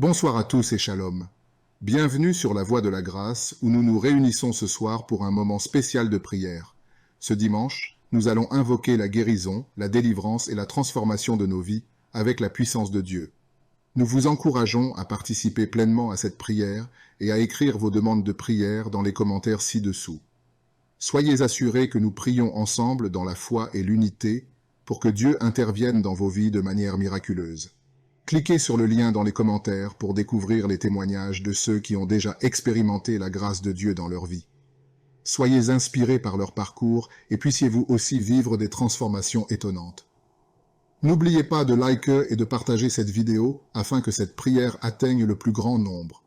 Bonsoir à tous et shalom. Bienvenue sur la Voie de la Grâce où nous nous réunissons ce soir pour un moment spécial de prière. Ce dimanche, nous allons invoquer la guérison, la délivrance et la transformation de nos vies avec la puissance de Dieu. Nous vous encourageons à participer pleinement à cette prière et à écrire vos demandes de prière dans les commentaires ci-dessous. Soyez assurés que nous prions ensemble dans la foi et l'unité pour que Dieu intervienne dans vos vies de manière miraculeuse. Cliquez sur le lien dans les commentaires pour découvrir les témoignages de ceux qui ont déjà expérimenté la grâce de Dieu dans leur vie. Soyez inspirés par leur parcours et puissiez-vous aussi vivre des transformations étonnantes. N'oubliez pas de liker et de partager cette vidéo afin que cette prière atteigne le plus grand nombre.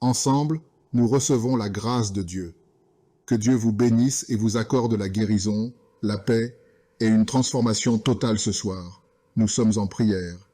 Ensemble, nous recevons la grâce de Dieu. Que Dieu vous bénisse et vous accorde la guérison, la paix et une transformation totale ce soir. Nous sommes en prière.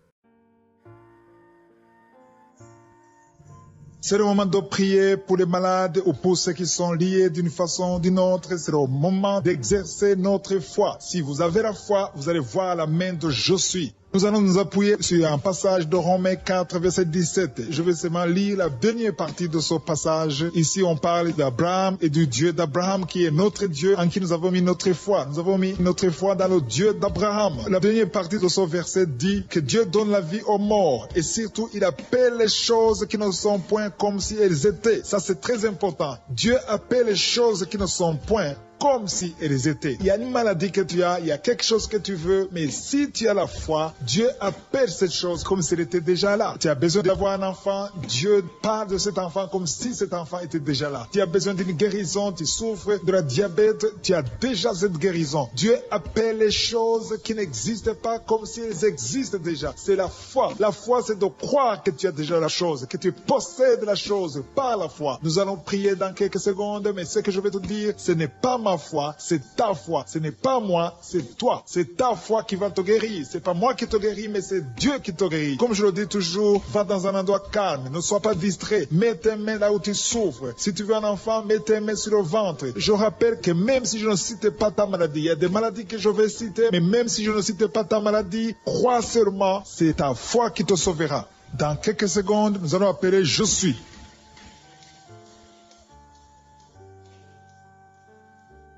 C'est le moment de prier pour les malades ou pour ceux qui sont liés d'une façon ou d'une autre. C'est le moment d'exercer notre foi. Si vous avez la foi, vous allez voir la main de Je suis. Nous allons nous appuyer sur un passage de Romains 4, verset 17. Je vais seulement lire la dernière partie de ce passage. Ici, on parle d'Abraham et du Dieu d'Abraham qui est notre Dieu en qui nous avons mis notre foi. Nous avons mis notre foi dans le Dieu d'Abraham. La dernière partie de ce verset dit que Dieu donne la vie aux morts et surtout, il appelle les choses qui ne sont point comme si elles étaient. Ça, c'est très important. Dieu appelle les choses qui ne sont point comme si elles étaient. Il y a une maladie que tu as, il y a quelque chose que tu veux, mais si tu as la foi, Dieu appelle cette chose comme si elle était déjà là. Tu as besoin d'avoir un enfant, Dieu parle de cet enfant comme si cet enfant était déjà là. Tu as besoin d'une guérison, tu souffres de la diabète, tu as déjà cette guérison. Dieu appelle les choses qui n'existent pas comme si elles existent déjà. C'est la foi. La foi, c'est de croire que tu as déjà la chose, que tu possèdes la chose par la foi. Nous allons prier dans quelques secondes, mais ce que je vais te dire, ce n'est pas ma foi, c'est ta foi. Ce n'est pas moi, c'est toi. C'est ta foi qui va te guérir. C'est pas moi qui te guéris, mais c'est Dieu qui te guérit. Comme je le dis toujours, va dans un endroit calme. Ne sois pas distrait. Mets tes mains là où tu souffres. Si tu veux un enfant, mets tes mains sur le ventre. Je rappelle que même si je ne cite pas ta maladie, il y a des maladies que je vais citer, mais même si je ne cite pas ta maladie, crois seulement, c'est ta foi qui te sauvera. Dans quelques secondes, nous allons appeler Je suis.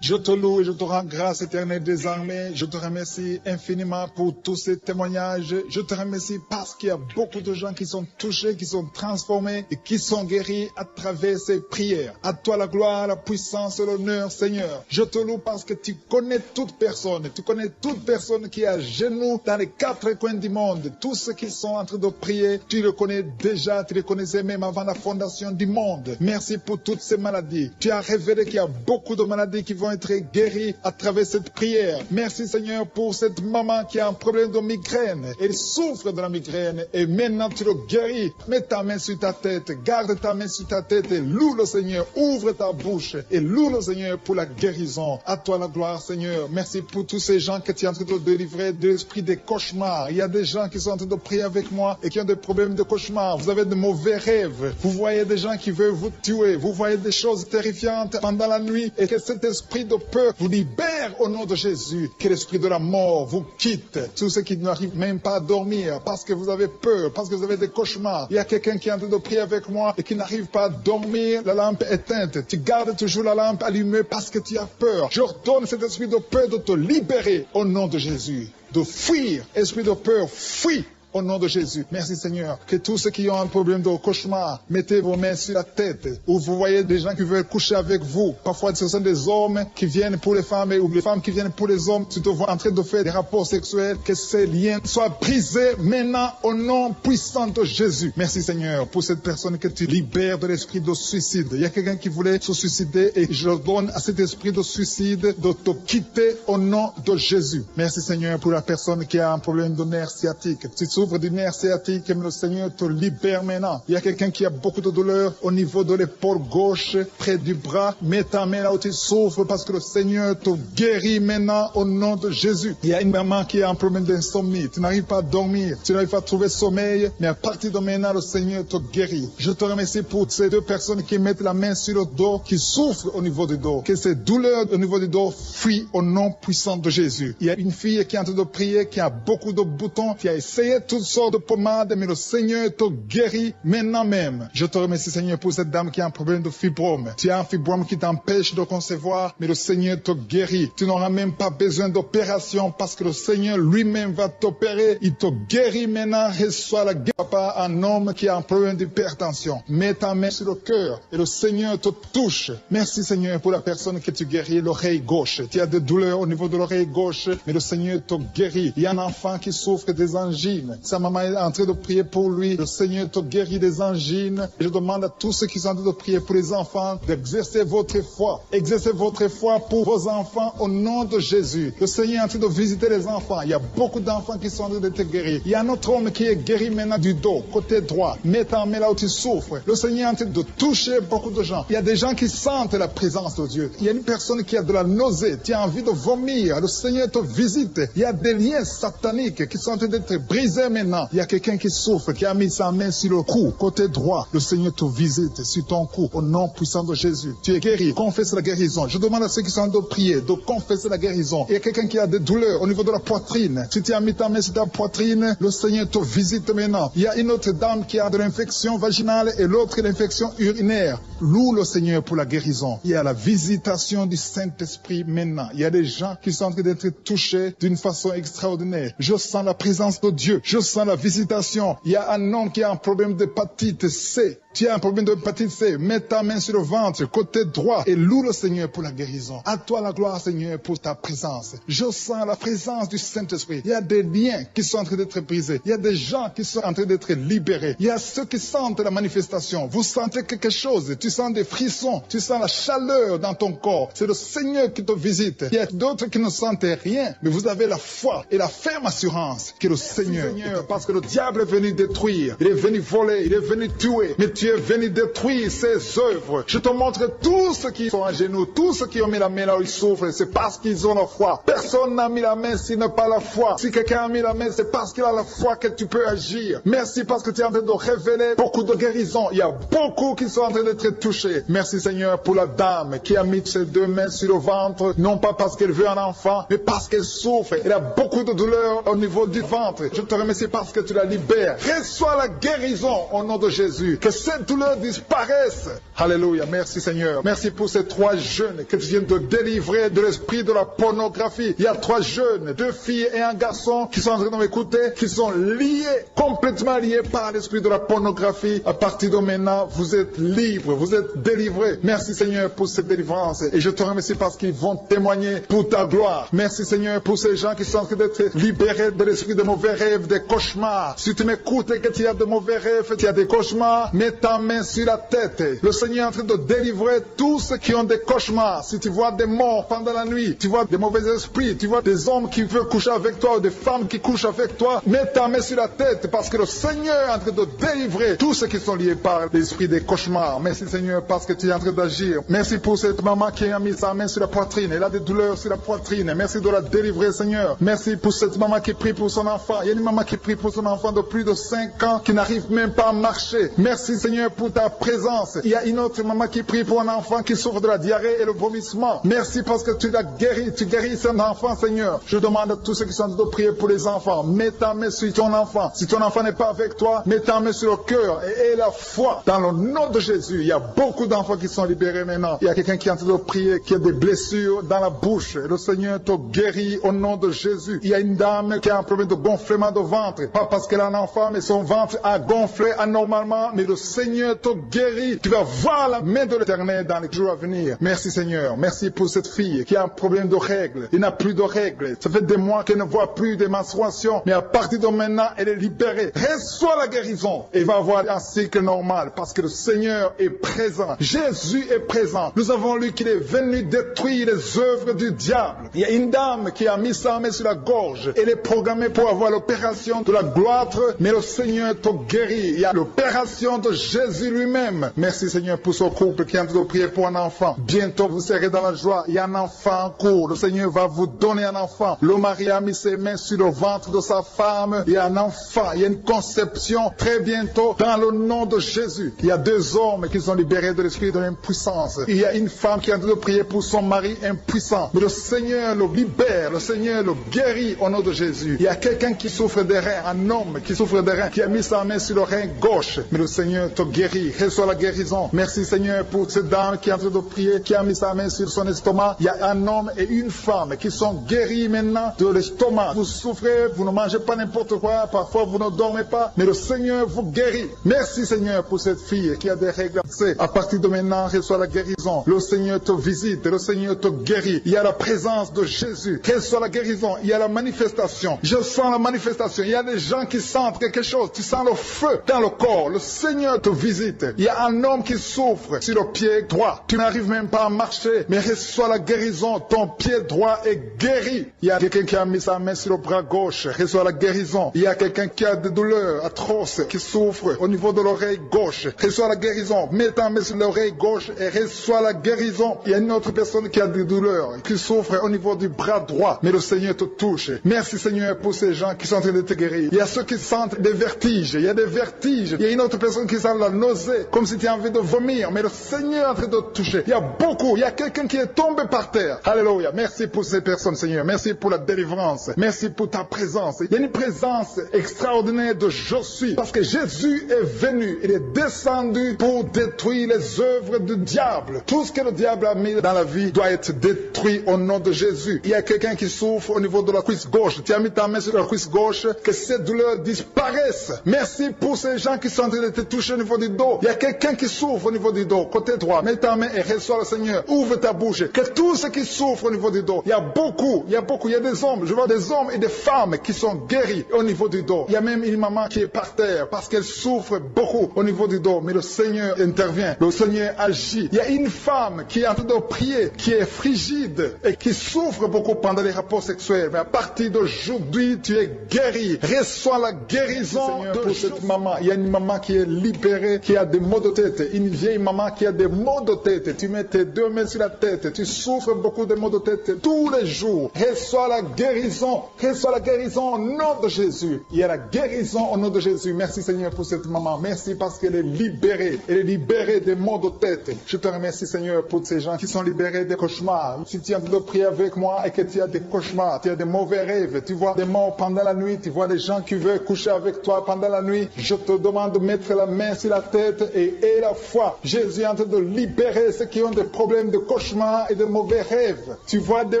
Je te loue et je te rends grâce éternelle des armées. Je te remercie infiniment pour tous ces témoignages. Je te remercie parce qu'il y a beaucoup de gens qui sont touchés, qui sont transformés et qui sont guéris à travers ces prières. À toi la gloire, la puissance et l'honneur, Seigneur. Je te loue parce que tu connais toute personne. Tu connais toute personne qui est à genoux dans les quatre coins du monde. Tous ceux qui sont en train de prier, tu le connais déjà. Tu les connaissais même avant la fondation du monde. Merci pour toutes ces maladies. Tu as révélé qu'il y a beaucoup de maladies qui vont être guérie à travers cette prière. Merci Seigneur pour cette maman qui a un problème de migraine. Elle souffre de la migraine et maintenant tu le guéris. Mets ta main sur ta tête, garde ta main sur ta tête et loue le Seigneur. Ouvre ta bouche et loue le Seigneur pour la guérison. À toi la gloire Seigneur. Merci pour tous ces gens que tu es en train de délivrer de l'esprit des cauchemars. Il y a des gens qui sont en train de prier avec moi et qui ont des problèmes de cauchemars. Vous avez de mauvais rêves. Vous voyez des gens qui veulent vous tuer. Vous voyez des choses terrifiantes pendant la nuit et que cet esprit de peur vous libère au nom de Jésus. Que l'esprit de la mort vous quitte. Tous ceux qui n'arrivent même pas à dormir parce que vous avez peur, parce que vous avez des cauchemars. Il y a quelqu'un qui est en train de prier avec moi et qui n'arrive pas à dormir, la lampe éteinte. Tu gardes toujours la lampe allumée parce que tu as peur. J'ordonne cet esprit de peur de te libérer au nom de Jésus. De fuir. Esprit de peur, fuis. Au nom de Jésus. Merci Seigneur. Que tous ceux qui ont un problème de cauchemar, mettez vos mains sur la tête. Ou vous voyez des gens qui veulent coucher avec vous. Parfois ce sont des hommes qui viennent pour les femmes ou les femmes qui viennent pour les hommes. Tu te vois en train de faire des rapports sexuels. Que ces liens soient brisés maintenant au nom puissant de Jésus. Merci Seigneur pour cette personne que tu libères de l'esprit de suicide. Il y a quelqu'un qui voulait se suicider et je donne à cet esprit de suicide de te quitter au nom de Jésus. Merci Seigneur pour la personne qui a un problème de nerf sciatique. Tu souffres du nerf sciatique, le Seigneur te libère maintenant. Il y a quelqu'un qui a beaucoup de douleur au niveau de l'épaule gauche, près du bras. Mets ta main là où tu souffres parce que le Seigneur te guérit maintenant au nom de Jésus. Il y a une maman qui a un problème d'insomnie. Tu n'arrives pas à dormir, tu n'arrives pas à trouver sommeil, mais à partir de maintenant, le Seigneur te guérit. Je te remercie pour ces deux personnes qui mettent la main sur le dos, qui souffrent au niveau du dos. Que ces douleurs au niveau du dos fuient au nom puissant de Jésus. Il y a une fille qui est en train de prier, qui a beaucoup de boutons, qui a essayé toutes sortes de pommades, mais le Seigneur te guérit maintenant même. Je te remercie, Seigneur, pour cette dame qui a un problème de fibrome. Tu as un fibrome qui t'empêche de concevoir, mais le Seigneur te guérit. Tu n'auras même pas besoin d'opération parce que le Seigneur lui-même va t'opérer. Il te guérit maintenant. Reçois la guérison. Papa, un homme qui a un problème d'hypertension. Mets ta main sur le cœur et le Seigneur te touche. Merci, Seigneur, pour la personne que tu guéris, l'oreille gauche. Tu as des douleurs au niveau de l'oreille gauche, mais le Seigneur te guérit. Il y a un enfant qui souffre des angines. Sa maman est en train de prier pour lui. Le Seigneur te guérit des angines. Et je demande à tous ceux qui sont en train de prier pour les enfants d'exercer votre foi. Exercez votre foi pour vos enfants au nom de Jésus. Le Seigneur est en train de visiter les enfants. Il y a beaucoup d'enfants qui sont en train d'être guéris. Il y a un autre homme qui est guéri maintenant du dos, côté droit. Mets ta main là où tu souffres. Le Seigneur est en train de toucher beaucoup de gens. Il y a des gens qui sentent la présence de Dieu. Il y a une personne qui a de la nausée. Tu as envie de vomir. Le Seigneur te visite. Il y a des liens sataniques qui sont en train d'être brisés maintenant. Il y a quelqu'un qui souffre, qui a mis sa main sur le cou, côté droit. Le Seigneur te visite sur ton cou au nom puissant de Jésus. Tu es guéri. Confesse la guérison. Je demande à ceux qui sont en train de prier de confesser la guérison. Il y a quelqu'un qui a des douleurs au niveau de la poitrine. Si tu as mis ta main sur ta poitrine, le Seigneur te visite maintenant. Il y a une autre dame qui a de l'infection vaginale et l'autre l'infection urinaire. Loue le Seigneur pour la guérison. Il y a la visitation du Saint-Esprit maintenant. Il y a des gens qui sont en train d'être touchés d'une façon extraordinaire. Je sens la présence de Dieu. Je sens la visitation. Il y a un homme qui a un problème d'hépatite C. Tu as un problème d'hépatite C. Mets ta main sur le ventre, côté droit, et loue le Seigneur pour la guérison. À toi la gloire, Seigneur, pour ta présence. Je sens la présence du Saint-Esprit. Il y a des liens qui sont en train d'être brisés. Il y a des gens qui sont en train d'être libérés. Il y a ceux qui sentent la manifestation. Vous sentez quelque chose. Tu sens des frissons. Tu sens la chaleur dans ton corps. C'est le Seigneur qui te visite. Il y a d'autres qui ne sentent rien, mais vous avez la foi et la ferme assurance que le Seigneur, parce que le diable est venu détruire. Il est venu voler. Il est venu tuer. Mais tu es venu détruire ses œuvres. Je te montre tous ceux qui sont à genoux, tous ceux qui ont mis la main là où ils souffrent, c'est parce qu'ils ont la foi. Personne n'a mis la main s'il n'a pas la foi. Si quelqu'un a mis la main, c'est parce qu'il a la foi que tu peux agir. Merci parce que tu es en train de révéler beaucoup de guérisons. Il y a beaucoup qui sont en train d'être touchés. Merci Seigneur pour la dame qui a mis ses deux mains sur le ventre, non pas parce qu'elle veut un enfant, mais parce qu'elle souffre. Elle a beaucoup de douleur au niveau du ventre. Je te remercie parce que tu la libères. Reçois la guérison au nom de Jésus. Que cette douleur disparaisse. Alléluia. Merci Seigneur. Merci pour ces 3 jeunes que tu viens de délivrer de l'esprit de la pornographie. Il y a 3 jeunes, 2 filles et un garçon qui sont en train de m'écouter, qui sont liés, complètement liés par l'esprit de la pornographie. À partir de maintenant, vous êtes libres, vous êtes délivrés. Merci Seigneur pour cette délivrance. Et je te remercie parce qu'ils vont témoigner pour ta gloire. Merci Seigneur pour ces gens qui sont en train d'être libérés de l'esprit de mauvais rêves, des cauchemars. Si tu m'écoutes et que tu as de mauvais rêves, tu as des cauchemars, mets ta main sur la tête. Le Seigneur est en train de délivrer tous ceux qui ont des cauchemars. Si tu vois des morts pendant la nuit, tu vois des mauvais esprits, tu vois des hommes qui veulent coucher avec toi ou des femmes qui couchent avec toi, mets ta main sur la tête parce que le Seigneur est en train de délivrer tous ceux qui sont liés par l'esprit des cauchemars. Merci Seigneur parce que tu es en train d'agir. Merci pour cette maman qui a mis sa main sur la poitrine. Elle a des douleurs sur la poitrine. Merci de la délivrer Seigneur. Merci pour cette maman qui prie pour son enfant. Il y a une maman qui prie pour son enfant de plus de 5 ans qui n'arrive même pas à marcher. Merci Seigneur pour ta présence. Il y a une autre maman qui prie pour un enfant qui souffre de la diarrhée et le vomissement. Merci parce que tu l'as guéri. Tu guéris son enfant Seigneur. Je demande à tous ceux qui sont en train de prier pour les enfants. Mets ta main sur ton enfant. Si ton enfant n'est pas avec toi, mets ta main sur le cœur et aie la foi. Dans le nom de Jésus, il y a beaucoup d'enfants qui sont libérés maintenant. Il y a quelqu'un qui est en train de prier, qui a des blessures dans la bouche. Le Seigneur te guérit au nom de Jésus. Il y a une dame qui a un problème de gonflement de ventre. Pas parce qu'elle a un enfant, mais son ventre a gonflé anormalement. Mais le Seigneur te guérit. Tu vas voir la main de l'Éternel dans les jours à venir. Merci Seigneur. Merci pour cette fille qui a un problème de règles. Il n'a plus de règles. Ça fait des mois qu'elle ne voit plus de menstruation. Mais à partir de maintenant, elle est libérée. Reçois la guérison. Et va avoir un cycle normal parce que le Seigneur est présent. Jésus est présent. Nous avons lu qu'il est venu détruire les œuvres du diable. Il y a une dame qui a mis sa main sur la gorge. Elle est programmée pour avoir l'opération de la gloire, mais le Seigneur te guérit. Il y a l'opération de Jésus lui-même. Merci Seigneur pour ce couple qui est en train de prier pour un enfant. Bientôt vous serez dans la joie. Il y a un enfant en cours. Le Seigneur va vous donner un enfant. Le mari a mis ses mains sur le ventre de sa femme. Il y a un enfant. Il y a une conception très bientôt dans le nom de Jésus. Il y a 2 hommes qui sont libérés de l'esprit de l'impuissance. Il y a une femme qui est en train de prier pour son mari impuissant. Mais le Seigneur le libère. Le Seigneur le guérit au nom de Jésus. Il y a quelqu'un qui souffre des reins, un homme qui souffre des reins, qui a mis sa main sur le rein gauche. Mais le Seigneur te guérit. Reçois la guérison. Merci Seigneur pour cette dame qui est en train de prier, qui a mis sa main sur son estomac. Il y a un homme et une femme qui sont guéris maintenant de l'estomac. Vous souffrez, vous ne mangez pas n'importe quoi, parfois vous ne dormez pas, mais le Seigneur vous guérit. Merci Seigneur pour cette fille qui a des règles. À partir de maintenant, reçois la guérison. Le Seigneur te visite, le Seigneur te guérit. Il y a la présence de Jésus. Reçois la guérison. Il y a la manifestation. Je sens la manifestation. Il y a des gens qui sentent quelque chose. Tu sens le feu dans le corps. Le Seigneur te visite. Il y a un homme qui souffre sur le pied droit. Tu n'arrives même pas à marcher, mais reçois la guérison. Ton pied droit est guéri. Il y a quelqu'un qui a mis sa main sur le bras gauche. Reçois la guérison. Il y a quelqu'un qui a des douleurs atroces, qui souffre au niveau de l'oreille gauche. Reçois la guérison. Mets ta main sur l'oreille gauche et reçois la guérison. Il y a une autre personne qui a des douleurs, qui souffre au niveau du bras droit, mais le Seigneur te touche. Merci Seigneur pour ces gens qui sont en train de te guérir. Il y a ceux qui sentent des vertiges. Il y a des vertiges. Il y a une autre personne qui sent la nausée, comme si tu as envie de vomir, mais le Seigneur est en train de te toucher. Il y a beaucoup. Il y a quelqu'un qui est tombé par terre. Alléluia. Merci pour ces personnes Seigneur. Merci pour la délivrance. Merci pour ta présence. Il y a une présence extraordinaire de je suis. Parce que Jésus est venu. Il est descendu pour détruire les œuvres du diable. Tout ce que le diable a mis dans la vie doit être détruit au nom de Jésus. Il y a quelqu'un qui souffre au niveau de la cuisse gauche. Tu as mis ta main sur la cuisse gauche, que ces douleurs disparaissent. Merci pour ces gens qui sont en train de te toucher au niveau du dos. Il y a quelqu'un qui souffre au niveau du dos, côté droit. Mets ta main et reçois le Seigneur. Ouvre ta bouche. Que tous ceux qui souffrent au niveau du dos, il y a beaucoup, il y a des hommes, je vois des hommes et des femmes qui sont guéris au niveau du dos. Il y a même une maman qui est par terre parce qu'elle souffre beaucoup au niveau du dos, mais le Seigneur intervient, le Seigneur agit. Il y a une femme qui est en train de prier, qui est frigide et qui souffre beaucoup pendant les rapports sexuels, mais à partir d'aujourd'hui, tu es guéri. Reçois la guérison pour cette maman. Il y a une maman qui est libérée, qui a des maux de tête, une vieille maman qui a des maux de tête. Tu mets tes deux mains sur la tête, tu souffres beaucoup de maux de tête tous les jours. Reçois la guérison. Reçois la guérison au nom de Jésus. Il y a la guérison au nom de Jésus. Merci Seigneur pour cette maman. Merci parce qu'elle est libérée. Elle est libérée des maux de tête. Je te remercie Seigneur pour ces gens qui sont libérés des cauchemars. Si tu es en train de prier avec moi et que tu as des cauchemars, tu as des mauvais rêves, tu vois des morts pendant la nuit, tu vois des gens qui veulent coucher avec toi pendant la nuit, je te demande de mettre la main sur la tête et la foi. Jésus est en train de libérer ceux qui ont des problèmes de cauchemars et de mauvais rêves. Tu vois des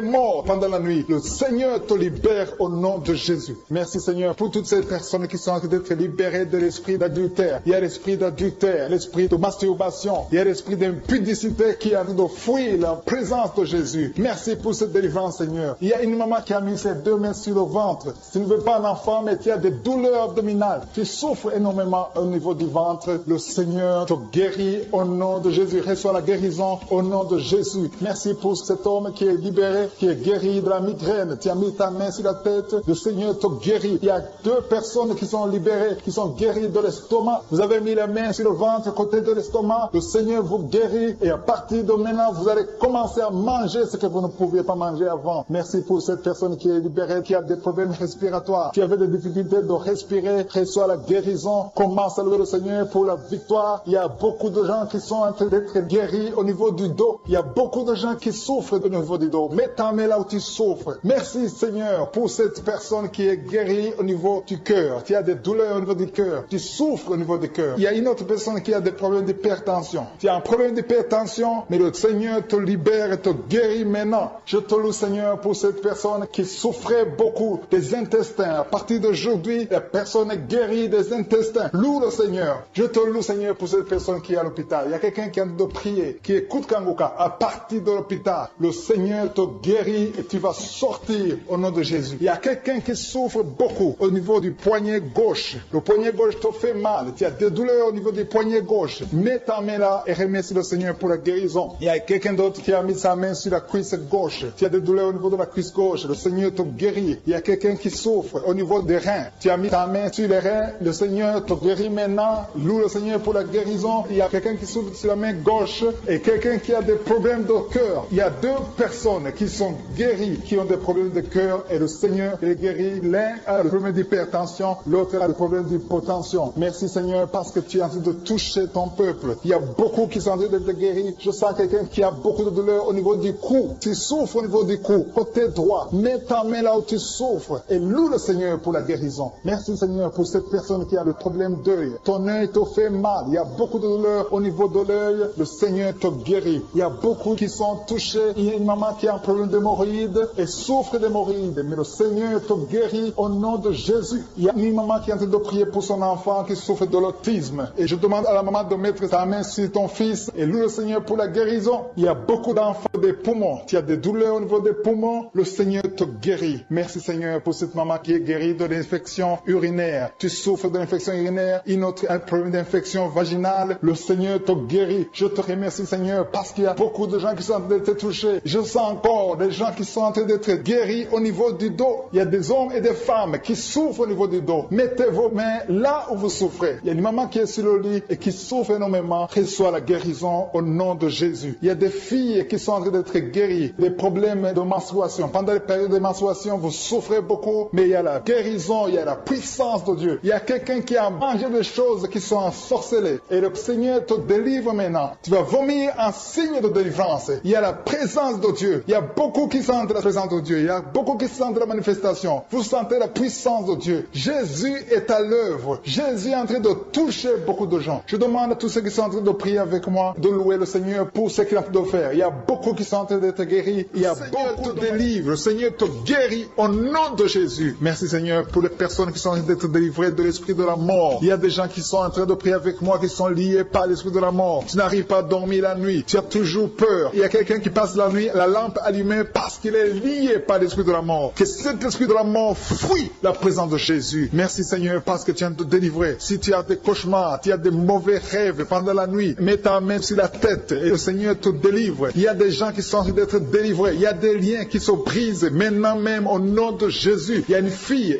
morts pendant la nuit. Le Seigneur te libère au nom de Jésus. Merci Seigneur pour toutes ces personnes qui sont en train d'être libérées de l'esprit d'adultère. Il y a l'esprit d'adultère, l'esprit de masturbation, il y a l'esprit d'impudicité qui est en train de fuir la présence de Jésus. Merci pour cette délivrance Seigneur. Il y a une maman qui a mis ses deux mains sur le ventre. Tu ne veux pas un enfant mais tu as des douleurs abdominales. Tu souffres énormément au niveau du ventre. Le Seigneur te guérit au nom de Jésus. Reçois la guérison au nom de Jésus. Merci pour cet homme qui est libéré, qui est guéri de la migraine. Tu as mis ta main sur la tête. Le Seigneur te guérit. Il y a deux personnes qui sont libérées, qui sont guéries de l'estomac. Vous avez mis la main sur le ventre, côté de l'estomac. Le Seigneur vous guérit. Et à partir de maintenant, vous allez commencer à manger ce que vous ne pouviez pas manger avant. Merci pour cette personne qui est libérée, qui a des problèmes respiratoires, qui avait des difficultés de respirer. Reçois la guérison. Commence à louer le Seigneur pour la victoire. Il y a beaucoup de gens qui sont en train d'être guéris au niveau du dos. Il y a beaucoup de gens qui souffrent au niveau du dos. Mets ta main là où tu souffres. Merci Seigneur pour cette personne qui est guérie au niveau du cœur. Tu as des douleurs au niveau du cœur. Tu souffres au niveau du cœur. Il y a une autre personne qui a des problèmes d'hypertension. Tu as un problème d'hypertension, mais le Seigneur te libère et te guérit maintenant. Je te loue Seigneur pour cette personne qui souffrait beaucoup des intestins. À partir d'aujourd'hui, la personne est guérie des intestins. Loue le Seigneur. Je te loue Seigneur pour cette personne qui est à l'hôpital. Il y a quelqu'un qui a de prier, qui écoute Kanguka. À partir de l'hôpital, le Seigneur te guérit et tu vas sortir au nom de Jésus. Il y a quelqu'un qui souffre beaucoup au niveau du poignet gauche. Le poignet gauche te fait mal. Tu as des douleurs au niveau du poignet gauche. Mets ta main là et remercie le Seigneur pour la guérison. Il y a quelqu'un d'autre qui a mis sa main sur la cuisse gauche. Tu as des douleurs au niveau de la cuisse gauche. Le Seigneur te guérit. Il y a quelqu'un qui souffre au niveau des reins. Tu as mis ta main sur les reins. Le Seigneur te guérit maintenant. Loue le Seigneur pour la guérison. Il y a quelqu'un qui souffre sur la main gauche et quelqu'un qui a des problèmes de cœur. Il y a deux personnes qui sont guéries, qui ont des problèmes de cœur et le Seigneur les guérit. L'un a le problème d'hypertension, l'autre a le problème d'hypotension. Merci Seigneur parce que tu es en train de toucher ton peuple. Il y a beaucoup qui sont en train d'être guéris. Je sens quelqu'un qui a beaucoup de douleur au niveau du cou. Tu souffres au niveau du cou, côté droit. Mets ta main là où tu souffres et loue le Seigneur pour la guérison. Merci Seigneur pour cette personne qui a le problème d'œil. Ton œil te fait mal. Il y a beaucoup de douleur au niveau de l'œil. Le Seigneur te guérit. Il y a beaucoup qui sont touchés. Il y a une maman qui a un problème d'hémorroïdes et souffre d'hémorroïdes. Mais le Seigneur te guérit au nom de Jésus. Il y a une maman qui est en train de prier pour son enfant qui souffre de l'autisme. Et je demande à la maman de mettre sa main sur ton fils et loue le Seigneur pour la guérison. Il y a beaucoup d'enfants des poumons. Tu as des douleurs au niveau des poumons. Le Seigneur te guérit. Merci Seigneur pour cette maman qui est guérie de l'infection urinaire. Tu souffres de l'infection urinaire, un problème d'infection vaginale. Le Seigneur te guérit. Je te remercie Seigneur parce qu'il y a beaucoup de gens qui sont en train d'être touchés. Je sens encore des gens qui sont en train d'être guéris au niveau du dos. Il y a des hommes et des femmes qui souffrent au niveau du dos. Mettez vos mains là où vous souffrez. Il y a une maman qui est sur le lit et qui souffre énormément. Reçois la guérison au nom de Jésus. Il y a des filles qui sont en train d'être guéries. Des problèmes de menstruation. Pendant les périodes de menstruation, vous souffrez beaucoup, mais il y a la guérison, il y a la puissance de Dieu. Il y a quelqu'un qui a mangé des choses qui sont ensorcelées. Et le Seigneur te délivre maintenant. Tu vas vomir un signe de délivrance. Il y a la présence de Dieu. Il y a beaucoup qui sentent la présence de Dieu. Il y a beaucoup qui sentent la manifestation. Vous sentez la puissance de Dieu. Jésus est à l'œuvre. Jésus est en train de toucher beaucoup de gens. Je demande à tous ceux qui sont en train de prier avec moi de louer le Seigneur pour ce qu'il a fait de faire. Il y a beaucoup qui sont en train d'être guéris. Il y a beaucoup de délivre. Le Seigneur te guérit au nom de Jésus. Merci Seigneur pour les personnes qui sont en train d'être délivrées de l'esprit de la mort. Il y a des gens qui sont en train de prier avec moi qui sont liés par l'esprit de la mort. Tu n'arrives pas à dormir la nuit. Tu as toujours peur. Il y a quelqu'un qui passe la nuit, la lampe allumée parce qu'il est lié par l'esprit de la mort. Que cet esprit de la mort fuit la présence de Jésus. Merci Seigneur parce que tu viens de te délivrer. Si tu as des cauchemars, tu as des mauvais rêves pendant la nuit, mets ta main sur la tête et le Seigneur te délivre. Il y a des gens qui sont en train d'être délivrés. Il y a des liens qui se brisent maintenant même au nom de Jésus. Il y a une fille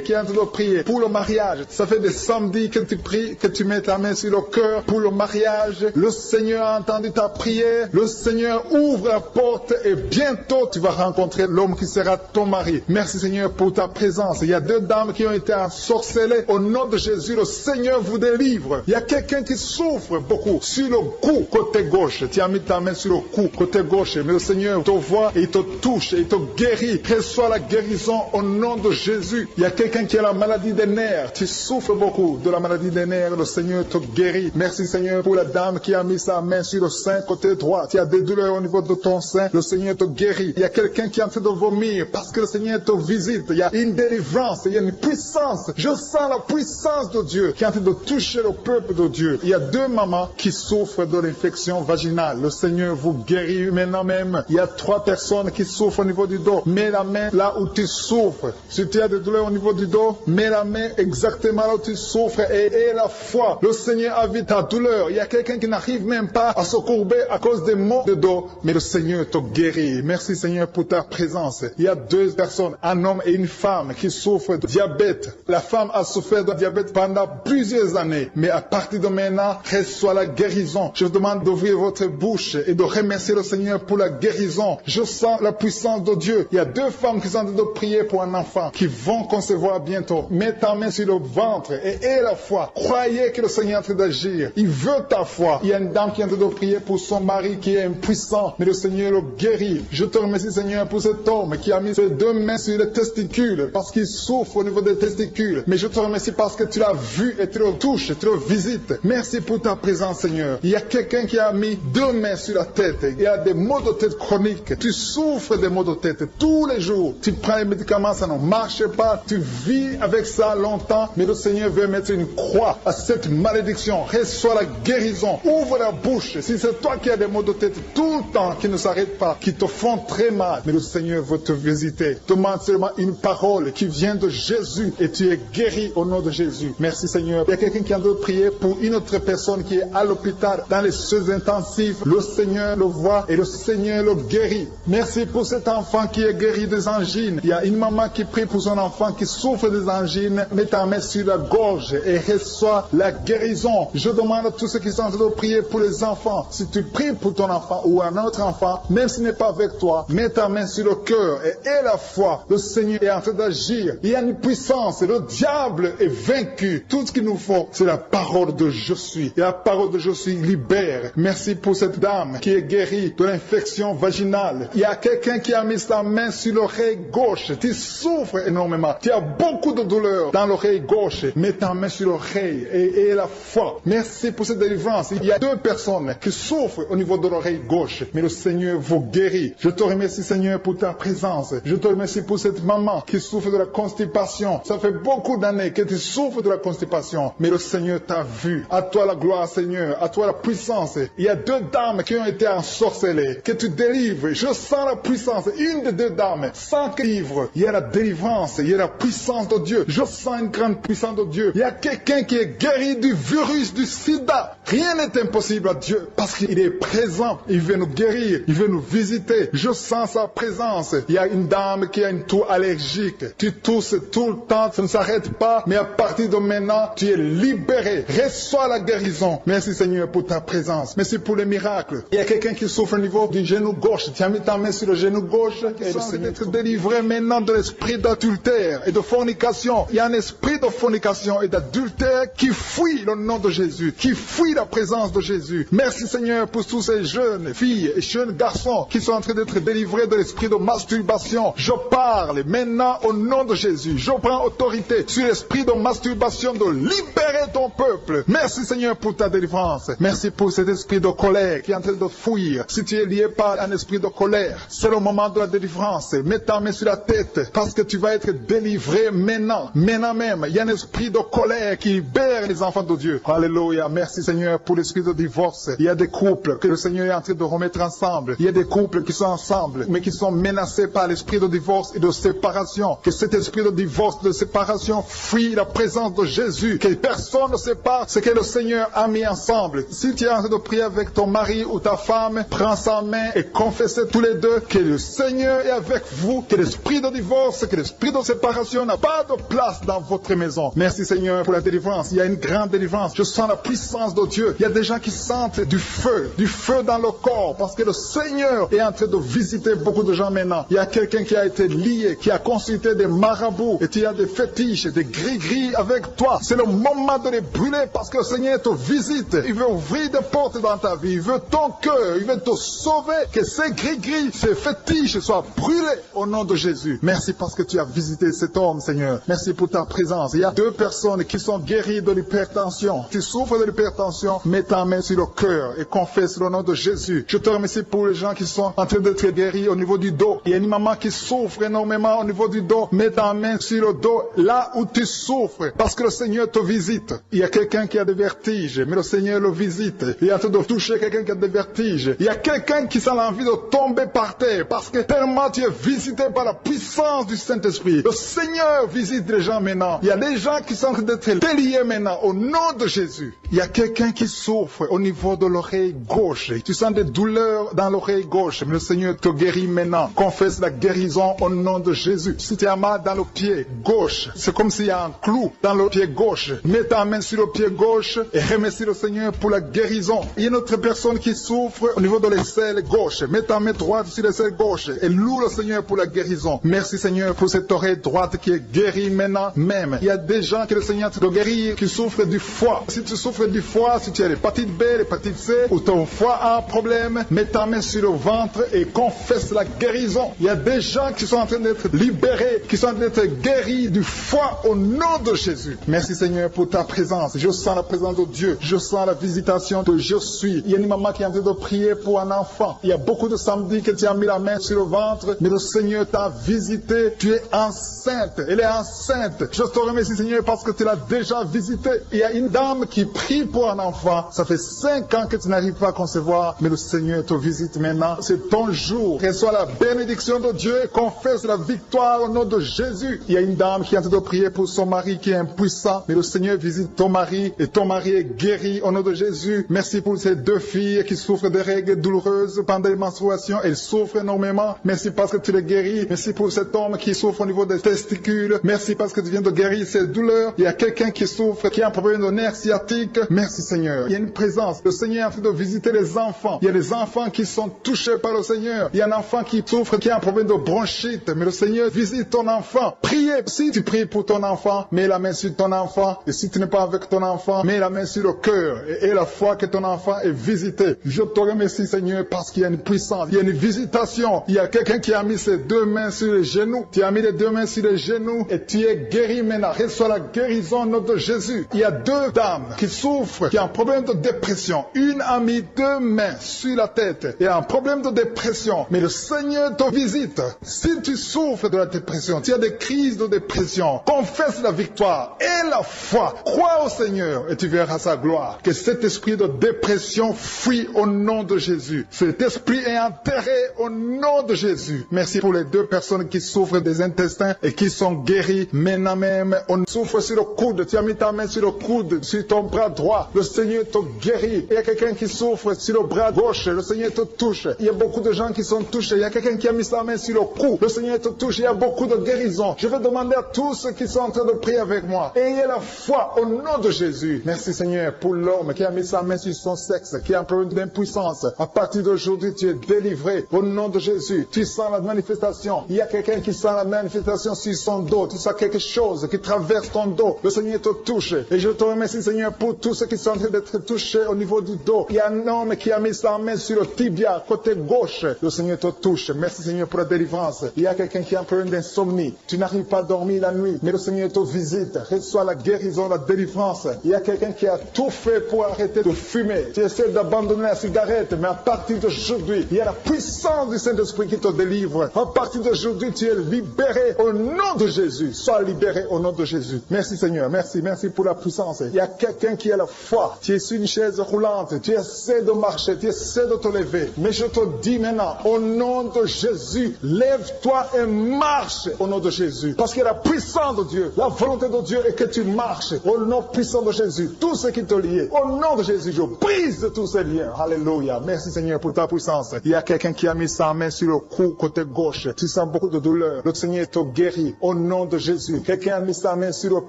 qui est en train de prier pour le mariage. Ça fait des samedis que tu pries, que tu mets ta main sur le cœur pour le mariage. Le Seigneur a entendu ta prière. Le Seigneur ouvre la porte et bientôt tu vas rencontrer l'homme qui sera ton mari. Merci Seigneur pour ta présence. Il y a deux dames qui ont été ensorcelées. Au nom de Jésus, le Seigneur vous délivre. Il y a quelqu'un qui souffre beaucoup sur le cou, côté gauche. Tu as mis ta main sur le cou, côté gauche. Mais le Seigneur te voit et il te touche et il te guérit. Reçois la guérison au nom de Jésus. Il y a quelqu'un qui a la maladie des nerfs. Tu souffres beaucoup de la maladie des nerfs. Le Seigneur te guérit. Merci Seigneur pour la dame qui a mis sa main sur le sein côté droit. Tu as des douleurs au niveau de ton sein. Le Seigneur te guérit. Il y a quelqu'un qui est en train de vomir parce que le Seigneur te visite. Il y a une délivrance. Il y a une puissance. Je sens la puissance de Dieu qui est en train de toucher le peuple de Dieu. Il y a deux mamans qui souffrent de l'infection vaginale. Le Seigneur vous guérit maintenant même. Il y a 3 personnes qui souffrent au niveau du dos. Mets la main là où tu souffres. Si tu as des douleurs au niveau du dos, mets la main exactement là où tu souffres et aie la foi. Le Seigneur a vu ta douleur. Il y a quelqu'un qui n'arrive même pas à se courber à cause des maux de dos. Mais le Seigneur te guérit. Merci Seigneur pour ta présence. Il y a 2 personnes, un homme et une femme qui souffrent de diabète. La femme a souffert de diabète pendant plusieurs années. Mais à partir de maintenant, reçoit la guérison. Je vous demande d'ouvrir votre bouche et de remercier le Seigneur pour la guérison. Je sens la puissance de Dieu. Il y a 2 femmes qui sont en train de prier pour un enfant qui vont concevoir bientôt. Mets ta main sur le ventre et aie la foi. Croyez que le Seigneur est en train d'agir. Il veut ta foi. Il y a une dame qui est en train de prier pour son mari qui est impuissant, mais le Seigneur le guérit. Je te remercie Seigneur pour cet homme qui a mis ses 2 mains sur les testicules parce qu'il souffre au niveau des testicules. Mais je te remercie parce que tu l'as vu et tu le touches, tu le visites. Merci pour ta présence Seigneur. Il y a quelqu'un qui a mis 2 mains sur la tête. Il y a des maux de tête chroniques. Tu souffres des maux de tête tous les jours. Tu prends les médicaments, ça ne marche pas. Tu vis avec ça longtemps. Mais le Seigneur veut mettre une croix à cette malédiction. Reçois la guérison. Ouvre la bouche. Si c'est toi qui as des maux de tête tout le temps, qui ne s'arrêtent pas, qui te font très mal, mais le Seigneur veut te visiter. Demande seulement une parole qui vient de Jésus et tu es guéri au nom de Jésus. Merci Seigneur. Il y a quelqu'un qui a de prier pour une autre personne qui est à l'hôpital dans les soins intensifs. Le Seigneur le voit et le Seigneur le guérit. Merci pour cet enfant qui est guéri des angines. Il y a une maman qui prie pour son enfant qui souffre des angines. Mets ta main sur la gorge et reçois la guérison. Je demande à tous ceux qui sont en train de prier pour les enfants. Si tu pries pour ton enfant ou un autre enfant, même s'il n'est pas avec toi, mets ta main sur le cœur et aie la foi. Le Seigneur est en train d'agir. Il y a une puissance. Le diable est vaincu. Tout ce qu'il nous faut, c'est la parole de je suis. Et la parole de je suis libère. Merci pour cette dame qui est guérie de l'infection vaginale. Il y a quelqu'un qui a mis sa main sur l'oreille gauche. Tu souffres énormément. Tu as beaucoup de douleur dans l'oreille gauche. Mets ta main sur l'oreille et la foi. Merci pour cette délivrance. Il y a 2 personnes qui souffrent au niveau de l'oreille gauche. Mais le Seigneur vous guérit. Je te remercie, Seigneur, pour ta présence. Je te remercie pour cette maman qui souffre de la constipation. Ça fait beaucoup d'années que tu souffres de la constipation. Mais le Seigneur t'a vu. À toi la gloire, Seigneur. À toi la puissance. Il y a 2 dames qui ont été ensorcelées. Que tu délivres. Je sens la puissance. Une des 2 dames. Sans livre. Il y a la délivrance. Il y a la puissance de Dieu. Je sens une grande puissance de Dieu. Il y a quelqu'un qui est guéri du virus du sida. Rien n'est impossible à Dieu. Parce qu'il est présent. Il veut nous guérir. Il veut nous visiter. Je sens sa présence. Il y a une dame qui a une toux allergique. Tu tousses tout le temps. Ça ne s'arrête pas. Mais à partir de maintenant, tu es libéré. Reçois la guérison. Merci Seigneur pour ta présence. Merci pour les miracles. Il y a quelqu'un qui souffre au niveau du genou gauche. Tu as mis ta main sur le genou gauche. Et le Seigneur être délivré maintenant de l'esprit d'adultère et de fornication. Il y a un esprit de fornication et d'adultère qui fuit le nom de Jésus, qui fuit la présence de Jésus. Merci Seigneur pour tous ces jeunes filles et jeunes garçons qui sont en train d'être délivrés de l'esprit de masturbation. Je parle maintenant au nom de Jésus. Je prends autorité sur l'esprit de masturbation de libérer ton peuple. Merci Seigneur pour ta délivrance. Merci pour cet esprit de colère qui est en train de fuir. Si tu es lié par un esprit de colère, c'est le moment de la délivrance. Mets ta main sur la tête parce que tu vas être délivré maintenant. Maintenant même, il y a un esprit de colère qui libère les enfants de Dieu. Alléluia. Merci Seigneur pour l'esprit de divorce. Il y a des couples que le Seigneur est en train de remettre ensemble. Il y a des couples qui sont ensemble mais qui sont menacés par l'esprit de divorce et de séparation. Que cet esprit de divorce, de séparation fuit la présence de Jésus. Que personne ne sépare ce que le Seigneur a mis ensemble. Si tu es en train de prier avec ton mari ou ta femme, prends sa main et confessez tous les deux que le Seigneur est avec vous, que l'esprit de divorce, que l'esprit de séparation n'a pas de place dans votre maison. Merci Seigneur pour la délivrance. Il y a une grande délivrance. Je sens la puissance de Dieu. Il y a des gens qui sentent du feu dans le corps parce que le Seigneur est en train de visiter beaucoup de gens maintenant. Il y a quelqu'un qui a été lié, qui a consulté des marabouts et tu as des fétiches, des gris-gris avec toi. C'est le moment de les brûler parce que le Seigneur te visite. Il veut ouvrir des portes dans ta vie. Il veut ton cœur. Il veut te sauver. Que ces gris-gris, ces fétiches soient brûlés au nom de Jésus. Merci parce que tu as visité cet homme, Seigneur. Merci pour ta présence. Il y a 2 personnes qui sont guéries de l'hypertension. Tu souffres de l'hypertension, mets ta main sur le cœur et confesse le nom de Jésus. Je te remercie pour les gens qui sont en train d'être guéris au niveau du dos. Il y a une maman qui souffre énormément au niveau du dos. Mets ta main sur le dos là où tu souffres parce que le Seigneur te visite. Il y a quelqu'un qui a des vertiges, mais le Seigneur le visite. Il est en train de toucher quelqu'un qui a des vertiges. Il y a quelqu'un qui sent l'envie de tomber par terre parce que tellement tu es visité par la puissance du Saint-Esprit. Le Seigneur visite les gens maintenant. Il y a des gens qui sont en train d'être déliés maintenant au nom de Jésus. Il y a quelqu'un qui souffre au niveau de l'oreille gauche. Tu sens des douleurs dans l'oreille gauche, mais le Seigneur te guérit maintenant. Confesse la guérison au nom de Jésus. Si tu as mal dans le pied gauche, c'est comme s'il y a un clou dans le pied gauche. Mets ta main sur le pied gauche et remercie le Seigneur pour la guérison. Il y a une autre personne qui souffre au niveau de l'aisselle gauche. Mets ta main droite sur l'aisselle gauche et loue le Seigneur pour la guérison. Merci Seigneur pour cette oreille droite qui est guérie maintenant même. Il y a des gens que le Seigneur te guérit qui souffrent du foie. Si tu souffres du foie, si tu as l'hépatite B, l'hépatite C ou ton foie a un problème, mets ta main sur le ventre et confesse la guérison. Il y a des gens qui sont en train d'être libérés, qui sont en train d'être guéris du foie au nom de Jésus. Merci Seigneur pour ta présence. Je sens la présence de Dieu. Je sens la visitation de je suis. Il y a une maman qui est en train de prier pour un enfant. Il y a beaucoup de samedis que tu as mis la main sur le ventre, mais le Seigneur t'a visité. Tu es enceinte. Elle est enceinte. Je te remercie Seigneur parce que tu l'as déjà visité. Il y a une dame qui prie pour un enfant. Ça fait 5 ans que tu n'arrives pas à concevoir, mais le Seigneur te visite maintenant. C'est ton jour. Reçois la bénédiction de Dieu et confesse la victoire au nom de Jésus. Il y a une dame qui est en train de prier pour son mari qui est impuissant, mais le Seigneur visite ton mari et ton mari est guéri au nom de Jésus. Merci pour ces 2 filles qui souffrent de règles douloureuses pendant les menstruations. Elles souffrent énormément. Merci parce que tu les guéris. Merci pour cet homme qui souffre au niveau des testicules. Merci parce que tu viens de guérir ces douleurs. Il y a quelqu'un qui souffre, qui a un problème de nerf sciatique. Merci Seigneur. Seigneur. Il y a une présence. Le Seigneur est en train de visiter les enfants. Il y a des enfants qui sont touchés par le Seigneur. Il y a un enfant qui souffre, qui a un problème de bronchite. Mais le Seigneur visite ton enfant. Priez. Si tu pries pour ton enfant, mets la main sur ton enfant. Et si tu n'es pas avec ton enfant, mets la main sur le cœur. Et la foi que ton enfant est visité. Je te remercie, Seigneur, parce qu'il y a une puissance. Il y a une visitation. Il y a quelqu'un qui a mis ses deux mains sur les genoux. Tu as mis les deux mains sur les genoux et tu es guéri maintenant. Reçois la guérison au nom de Jésus. Il y a deux dames qui souffrent, qui ont un problème de dépression. Une a mis deux mains sur la tête et a un problème de dépression. Mais le Seigneur te visite. Si tu souffres de la dépression, tu as des crises de dépression, confesse la victoire et la foi. Crois au Seigneur et tu verras sa gloire. Que cet esprit de dépression fuit au nom de Jésus. Cet esprit est enterré au nom de Jésus. Merci pour les deux personnes qui souffrent des intestins et qui sont guéries maintenant même. On souffre sur le coude. Tu as mis ta main sur le coude, sur ton bras droit. Le Seigneur te guérit. Il y a quelqu'un qui souffre sur le bras gauche. Le Seigneur te touche. Il y a beaucoup de gens qui sont touchés. Il y a quelqu'un qui a mis sa main sur le cou. Le Seigneur te touche. Il y a beaucoup de guérisons. Je vais demander à tous ceux qui sont en train de prier avec moi. Ayez la foi au nom de Jésus. Merci Seigneur pour l'homme qui a mis sa main sur son sexe, qui a un problème d'impuissance. À partir d'aujourd'hui, tu es délivré au nom de Jésus. Tu sens la manifestation. Il y a quelqu'un qui sent la manifestation sur son dos. Tu sens quelque chose qui traverse ton dos. Le Seigneur te touche. Et je te remercie Seigneur pour tous ceux qui sont en train d'être touchés au niveau du dos. Il y a un homme qui a mis sa main sur le tibia, côté gauche. Le Seigneur te touche. Merci Seigneur pour la délivrance. Il y a quelqu'un qui a un problème d'insomnie. Tu n'arrives pas à dormir la nuit, mais le Seigneur te visite. Reçois la guérison, la délivrance. Il y a quelqu'un qui a tout fait pour arrêter de fumer. Tu essaies d'abandonner la cigarette, mais à partir d'aujourd'hui, il y a la puissance du Saint-Esprit qui te délivre. À partir d'aujourd'hui, tu es libéré au nom de Jésus. Sois libéré au nom de Jésus. Merci Seigneur. Merci pour la puissance. Il y a quelqu'un qui a la foi. Tu es sur une chaise roulante. Tu essaies de marcher. Tu essaies de te lever. Mais je te dis maintenant, au nom de Jésus, lève-toi et marche au nom de Jésus. Parce qu'il y a la puissance de Dieu. La volonté de Dieu est que tu marches au nom puissant de Jésus. Tout ce qui te lie, au nom de Jésus, je brise tous ces liens. Alléluia. Merci Seigneur pour ta puissance. Il y a quelqu'un qui a mis sa main sur le cou côté gauche. Tu sens beaucoup de douleur. Le Seigneur te guérit au nom de Jésus. Quelqu'un a mis sa main sur le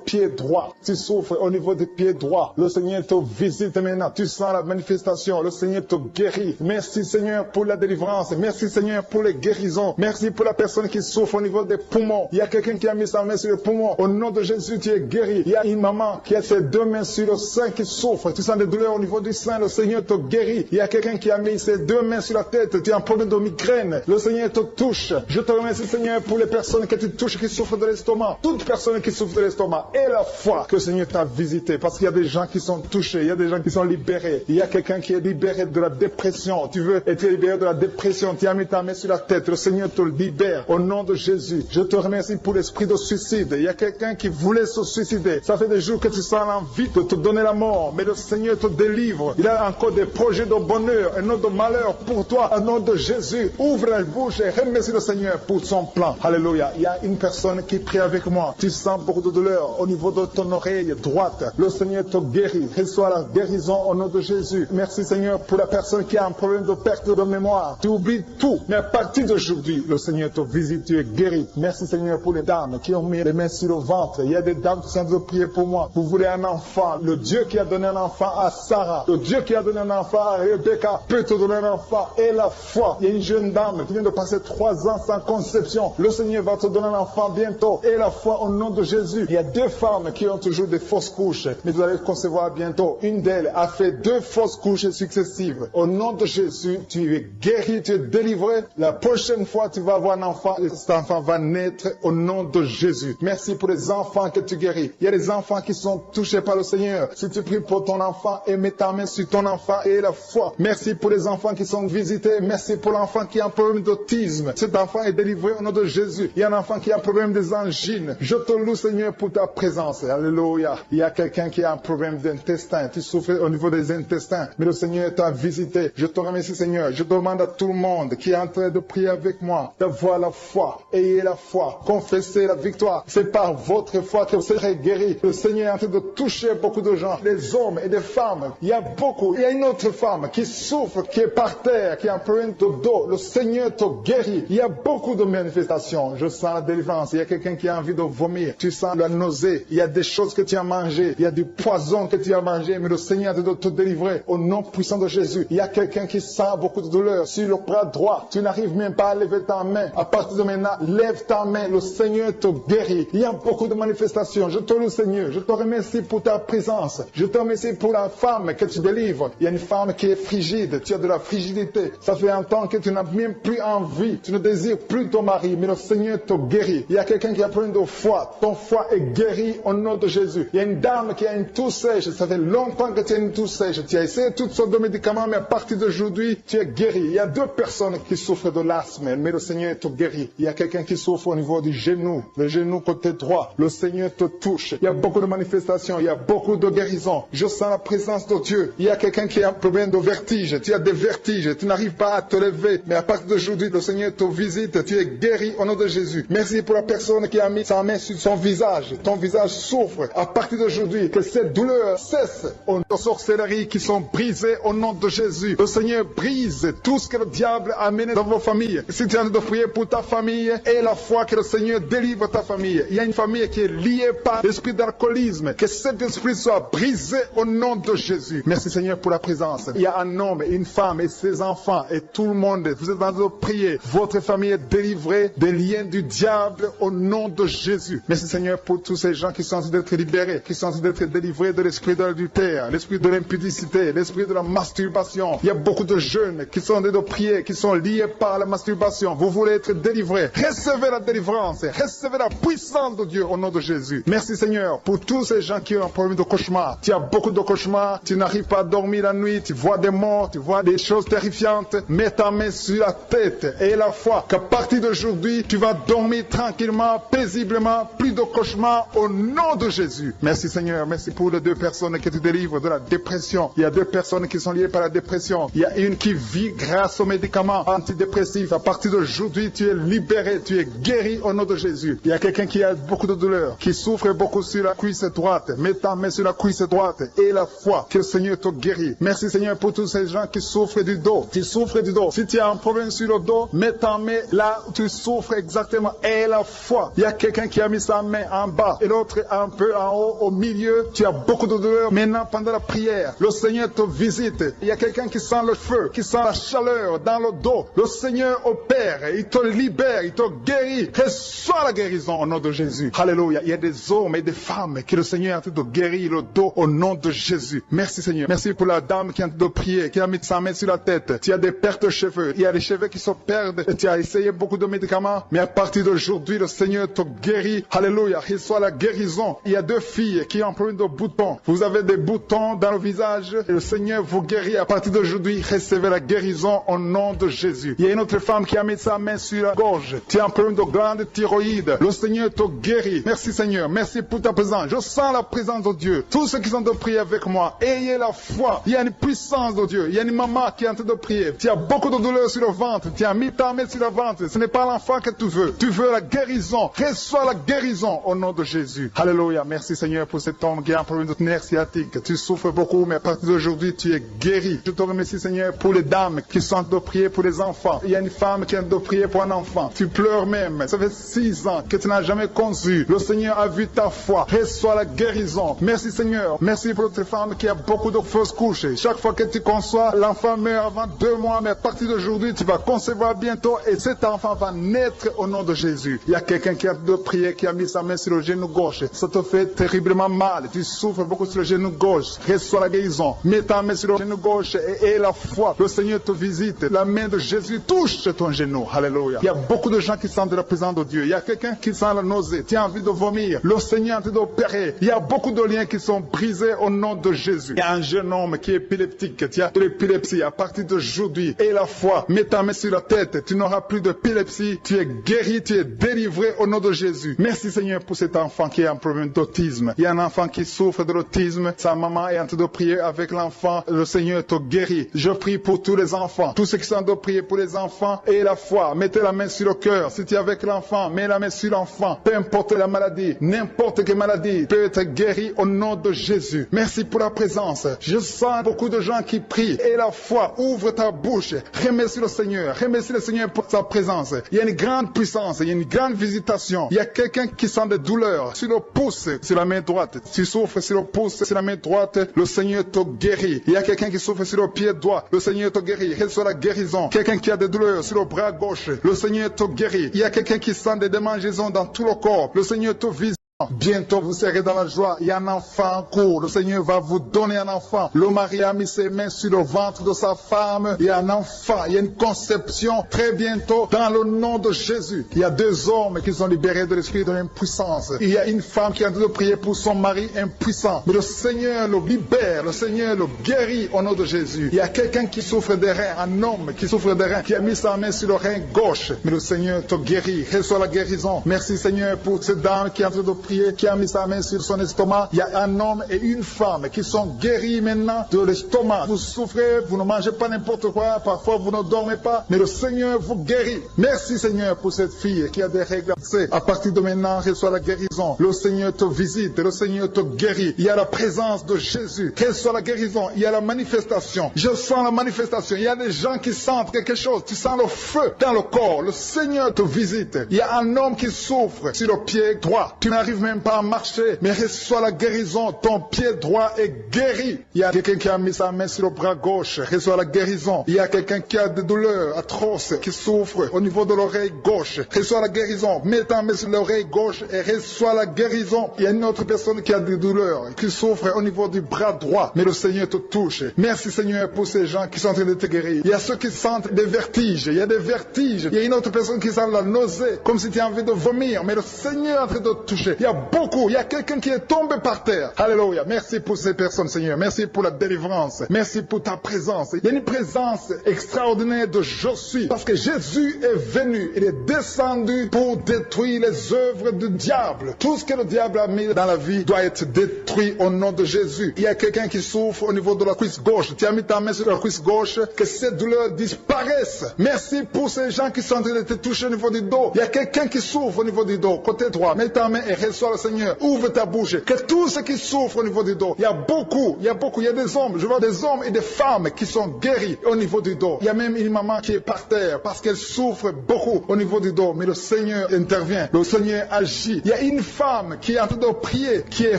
pied droit. Tu souffres au niveau du pied droit. Le Seigneur te visite maintenant. Tu sens la manifestation. Le Seigneur te guérit. Merci Seigneur pour la délivrance. Merci Seigneur pour les guérisons. Merci pour la personne qui souffre au niveau des poumons. Il y a quelqu'un qui a mis sa main sur le poumon. Au nom de Jésus, tu es guéri. Il y a une maman qui a ses deux mains sur le sein qui souffre. Tu sens des douleurs au niveau du sein. Le Seigneur te guérit. Il y a quelqu'un qui a mis ses deux mains sur la tête. Tu as un problème de migraine. Le Seigneur te touche. Je te remercie Seigneur pour les personnes que tu touches qui souffrent de l'estomac. Toute personne qui souffre de l'estomac. Et la foi que le Seigneur t'a visité. Parce qu'il y a des gens qui sont touchés. Il y a des gens qui sont libérés. Il y a quelqu'un qui est libéré de la dépression. Tu veux être libéré de la dépression. Tu as mis ta main sur la tête. Le Seigneur te libère. Au nom de Jésus. Je te remercie pour l'esprit de suicide. Il y a quelqu'un qui voulait se suicider. Ça fait des jours que tu sens l'envie de te donner la mort. Mais le Seigneur te délivre. Il a encore des projets de bonheur et non de malheur pour toi. Au nom de Jésus. Ouvre la bouche et remercie le Seigneur pour son plan. Alléluia. Il y a une personne qui prie avec moi. Tu sens beaucoup de douleur au niveau de ton oreille droite. Le Seigneur te guérit. Reçois la guérison au nom de Jésus. Merci Seigneur pour la personne qui a un problème de perte de mémoire. Tu oublies tout. Mais à partir d'aujourd'hui, le Seigneur te visite. Tu es guéri. Merci Seigneur pour les dames qui ont mis les mains sur le ventre. Il y a des dames qui sont en train de prier pour moi. Vous voulez un enfant. Le Dieu qui a donné un enfant à Sarah. Le Dieu qui a donné un enfant à Rebecca peut te donner un enfant. Et la foi. Il y a une jeune dame qui vient de passer 3 ans sans conception. Le Seigneur va te donner un enfant bientôt. Et la foi au nom de Jésus. Il y a 2 femmes qui ont toujours des fausses couches. Mais vous allez concevoir bientôt. Une d'elles a fait 2 fausses couches successives. Au nom de Jésus, tu es guéri, tu es délivré. La prochaine fois, tu vas avoir un enfant. Et cet enfant va naître au nom de Jésus. Merci pour les enfants que tu guéris. Il y a des enfants qui sont touchés par le Seigneur. Si tu pries pour ton enfant et mets ta main sur ton enfant et la foi. Merci pour les enfants qui sont visités. Merci pour l'enfant qui a un problème d'autisme. Cet enfant est délivré au nom de Jésus. Il y a un enfant qui a un problème des angines. Je te loue Seigneur pour ta présence. Alléluia. Il y a quelqu'un qui a un problème d'intestin. Tu souffres au niveau des intestins. Mais le Seigneur t'a visité. Je te remercie Seigneur. Je demande à tout le monde qui est en train de prier avec moi d'avoir la foi. Ayez la foi. Confessez la victoire. C'est par votre foi que vous serez guéris. Le Seigneur est en train de toucher beaucoup de gens. Des hommes et des femmes. Il y a beaucoup. Il y a une autre femme qui souffre, qui est par terre, qui a un problème de dos. Le Seigneur te guérit. Il y a beaucoup de manifestations. Je sens la délivrance. Il y a quelqu'un qui a envie de vomir. Tu sens la nausée. Il y a des choses que tu as mangées. Il y a du poison que tu as mangé. prier, mais le Seigneur de te délivrer au nom puissant de Jésus. Il y a quelqu'un qui sent beaucoup de douleur sur le bras droit. Tu n'arrives même pas à lever ta main. À partir de maintenant, lève ta main. Le Seigneur te guérit. Il y a beaucoup de manifestations. Je te loue, Seigneur. Je te remercie pour ta présence. Je te remercie pour la femme que tu délivres. Il y a une femme qui est frigide. Tu as de la frigidité. Ça fait un temps que tu n'as même plus envie. Tu ne désires plus ton mari, mais le Seigneur te guérit. Il y a quelqu'un qui a plein de foi. Ton foie est guéri au nom de Jésus. Il y a une dame qui a une toux sèche. Ça fait longtemps que tu as une toux sèche. Tu as essayé toutes sortes de médicaments, mais à partir d'aujourd'hui, tu es guéri. Il y a deux personnes qui souffrent de l'asthme, mais le Seigneur te guérit. Il y a quelqu'un qui souffre au niveau du genou, le genou côté droit. Le Seigneur te touche. Il y a beaucoup de manifestations. Il y a beaucoup de guérisons. Je sens la présence de Dieu. Il y a quelqu'un qui a un problème de vertige. Tu as des vertiges. Tu n'arrives pas à te lever. Mais à partir d'aujourd'hui, le Seigneur te visite. Tu es guéri au nom de Jésus. Merci pour la personne qui a mis sa main sur son visage. Ton visage souffre. À partir d'aujourd'hui, que cette douleur cesse. Aux sorcelleries qui sont brisées au nom de Jésus. Le Seigneur brise tout ce que le diable a amené dans vos familles. Si tu es en train de prier pour ta famille, et la foi que le Seigneur délivre ta famille. Il y a une famille qui est liée par l'esprit d'alcoolisme. Que cet esprit soit brisé au nom de Jésus. Merci Seigneur pour la présence. Il y a un homme, une femme et ses enfants et tout le monde. Vous êtes en train de prier. Votre famille est délivrée des liens du diable au nom de Jésus. Merci Seigneur pour tous ces gens qui sont en train d'être libérés, qui sont en train d'être délivrés de l'esprit de l'adultère, l'esprit de l'impudicité, l'esprit de la masturbation. Il y a beaucoup de jeunes qui sont en train de prier, qui sont liés par la masturbation. Vous voulez être délivrés. Recevez la délivrance. Recevez la puissance de Dieu au nom de Jésus. Merci Seigneur pour tous ces gens qui ont un problème de cauchemar. Tu as beaucoup de cauchemars. Tu n'arrives pas à dormir la nuit. Tu vois des morts. Tu vois des choses terrifiantes. Mets ta main sur la tête et la foi qu'à partir d'aujourd'hui, tu vas dormir tranquillement, paisiblement. Plus de cauchemars au nom de Jésus. Merci Seigneur. Merci pour les deux personnes que tu délivres de la dépression. Il y a deux personnes qui sont liées par la dépression. Il y a une qui vit grâce aux médicaments antidépressifs. À partir d'aujourd'hui, tu es libéré, tu es guéri au nom de Jésus. Il y a quelqu'un qui a beaucoup de douleur, qui souffre beaucoup sur la cuisse droite. Mets ta main sur la cuisse droite et la foi que le Seigneur te guérit. Merci Seigneur pour tous ces gens qui souffrent du dos. Tu souffres du dos. Si tu as un problème sur le dos, mets ta main là où tu souffres exactement et la foi. Il y a quelqu'un qui a mis sa main en bas et l'autre un peu en haut, au milieu. Tu as beaucoup de douleur. Maintenant, pendant la prière, le Seigneur te visite. Il y a quelqu'un qui sent le feu, qui sent la chaleur dans le dos. Le Seigneur opère, il te libère, il te guérit. Reçois la guérison au nom de Jésus. Alléluia. Il y a des hommes et des femmes que le Seigneur est en train de guérir le dos au nom de Jésus. Merci Seigneur. Merci pour la dame qui est en train de prier, qui a mis sa main sur la tête. Tu as des pertes de cheveux. Il y a des cheveux qui se perdent. Et tu as essayé beaucoup de médicaments. Mais à partir d'aujourd'hui, le Seigneur te guérit. Alléluia. Reçois la guérison. Il y a deux filles qui ont un problème de boutons. Vous avez des boutons dans le visage. Et le Seigneur vous guérit. À partir d'aujourd'hui, recevez la guérison au nom de Jésus. Il y a une autre femme qui a mis sa main sur la gorge. Tu as un problème de glande thyroïde. Le Seigneur te guérit. Merci Seigneur. Merci pour ta présence. Je sens la présence de Dieu. Tous ceux qui sont de prier avec moi, ayez la foi. Il y a une puissance de Dieu. Il y a une maman qui est en train de prier. Tu as beaucoup de douleur sur le ventre. Tu as mis ta main sur le ventre. Ce n'est pas l'enfant que tu veux. Tu veux la guérison. Reçois la guérison au nom de Jésus. Alléluia. Merci Seigneur pour cet homme qui a un problème de nerf sciatique. Tu souffres beaucoup, mais à partir d'aujourd'hui, tu es guéri. Je te remercie Seigneur pour les dames qui sont de prier pour les enfants. Il y a une femme qui est de prier pour un enfant. Tu pleures même. Ça fait 6 ans que tu n'as jamais conçu. Le Seigneur a vu ta foi. Reçois la guérison. Merci Seigneur. Merci pour notre femme qui a beaucoup de fausses couches. Chaque fois que tu conçois, l'enfant meurt avant 2 mois, mais à partir d'aujourd'hui, tu vas concevoir bientôt et cet enfant va naître au nom de Jésus. Il y a quelqu'un qui a de prier, qui a mis sa main sur le genou gauche. Ça te fait terriblement mal. Tu souffres beaucoup sur le genou gauche. Reçois la guérison. Mets ta main sur le genou gauche et la foi. Le Seigneur te visite. La main de Jésus touche ton genou. Alléluia. Il y a beaucoup de gens qui sentent la présence de Dieu. Il y a quelqu'un qui sent la nausée. Tu as envie de vomir. Le Seigneur est en train d'opérer. Il y a beaucoup de liens qui sont brisés au nom de Jésus. Il y a un jeune homme qui est épileptique. Tu as de l'épilepsie à partir d'aujourd'hui. Et la foi. Mets ta main sur la tête. Tu n'auras plus d'épilepsie. Tu es guéri. Tu es délivré au nom de Jésus. Merci Seigneur pour cet enfant qui a un problème d'autisme. Il y a un enfant qui souffre de l'autisme. Sa maman est en train de prier avec l'enfant. Le Seigneur te guérit. Je prie pour tous les enfants. Tous ceux qui sont en train de prier pour les enfants et la foi. Mettez la main sur le cœur. Si tu es avec l'enfant, mets la main sur l'enfant. Peu importe la maladie, n'importe quelle maladie peut être guérie au nom de Jésus. Merci pour la présence. Je sens beaucoup de gens qui prient. Et la foi, ouvre ta bouche. Remercie le Seigneur. Remercie le Seigneur pour sa présence. Il y a une grande puissance. Il y a une grande visitation. Il y a quelqu'un qui sent des douleurs sur le pouce, sur la main droite. Tu souffres sur le pouce, sur la main droite. droite, le Seigneur te guérit. Il y a quelqu'un qui souffre sur le pied droit, le Seigneur te guérit. Reçois la guérison. Quelqu'un qui a des douleurs sur le bras gauche, le Seigneur te guérit. Il y a quelqu'un qui sent des démangeaisons dans tout le corps, le Seigneur te visite. Bientôt vous serez dans la joie, il y a un enfant en cours, le Seigneur va vous donner un enfant. Le mari a mis ses mains sur le ventre de sa femme, il y a un enfant, il y a une conception très bientôt dans le nom de Jésus. Il y a 2 hommes qui sont libérés de l'esprit de l'impuissance. Il y a une femme qui est en train de prier pour son mari impuissant. Mais le Seigneur le libère, le Seigneur le guérit au nom de Jésus. Il y a quelqu'un qui souffre des reins, un homme qui souffre des reins, qui a mis sa main sur le rein gauche. Mais le Seigneur te guérit, reçois la guérison. Merci Seigneur pour cette dame qui est en train de prier, qui a mis sa main sur son estomac. Il y a un homme et une femme qui sont guéris maintenant de l'estomac. Vous souffrez, vous ne mangez pas n'importe quoi, parfois vous ne dormez pas, mais le Seigneur vous guérit. Merci Seigneur pour cette fille qui a des règles. À partir de maintenant, reçois la guérison. Le Seigneur te visite, le Seigneur te guérit. Il y a la présence de Jésus. Reçois la guérison, il y a la manifestation. Je sens la manifestation. Il y a des gens qui sentent quelque chose. Tu sens le feu dans le corps. Le Seigneur te visite. Il y a un homme qui souffre sur le pied droit. Tu n'arrives même pas à marcher, mais reçois la guérison. Ton pied droit est guéri. Il y a quelqu'un qui a mis sa main sur le bras gauche. Reçois la guérison. Il y a quelqu'un qui a des douleurs atroces, qui souffre au niveau de l'oreille gauche. Reçois la guérison. Mets ta main sur l'oreille gauche et reçois la guérison. Il y a une autre personne qui a des douleurs, qui souffre au niveau du bras droit, mais le Seigneur te touche. Merci Seigneur pour ces gens qui sont en train de te guérir. Il y a ceux qui sentent des vertiges. Il y a des vertiges. Il y a une autre personne qui sent la nausée, comme si tu as envie de vomir, mais le Seigneur est en train de te toucher. Il y a beaucoup. Il y a quelqu'un qui est tombé par terre. Alléluia. Merci pour ces personnes, Seigneur. Merci pour la délivrance. Merci pour ta présence. Il y a une présence extraordinaire de je suis. Parce que Jésus est venu. Il est descendu pour détruire les œuvres du diable. Tout ce que le diable a mis dans la vie doit être détruit au nom de Jésus. Il y a quelqu'un qui souffre au niveau de la cuisse gauche. Tu as mis ta main sur la cuisse gauche. Que ces douleurs disparaissent. Merci pour ces gens qui sont en train de te toucher au niveau du dos. Il y a quelqu'un qui souffre au niveau du dos. Côté droit. Mets ta main et reçois le Seigneur. Ouvre ta bouche. Que tous ceux qui souffrent au niveau du dos. Il y a beaucoup. Il y a des hommes. Je vois des hommes et des femmes qui sont guéris au niveau du dos. Il y a même une maman qui est par terre parce qu'elle souffre beaucoup au niveau du dos. Mais le Seigneur intervient. Le Seigneur agit. Il y a une femme qui est en train de prier, qui est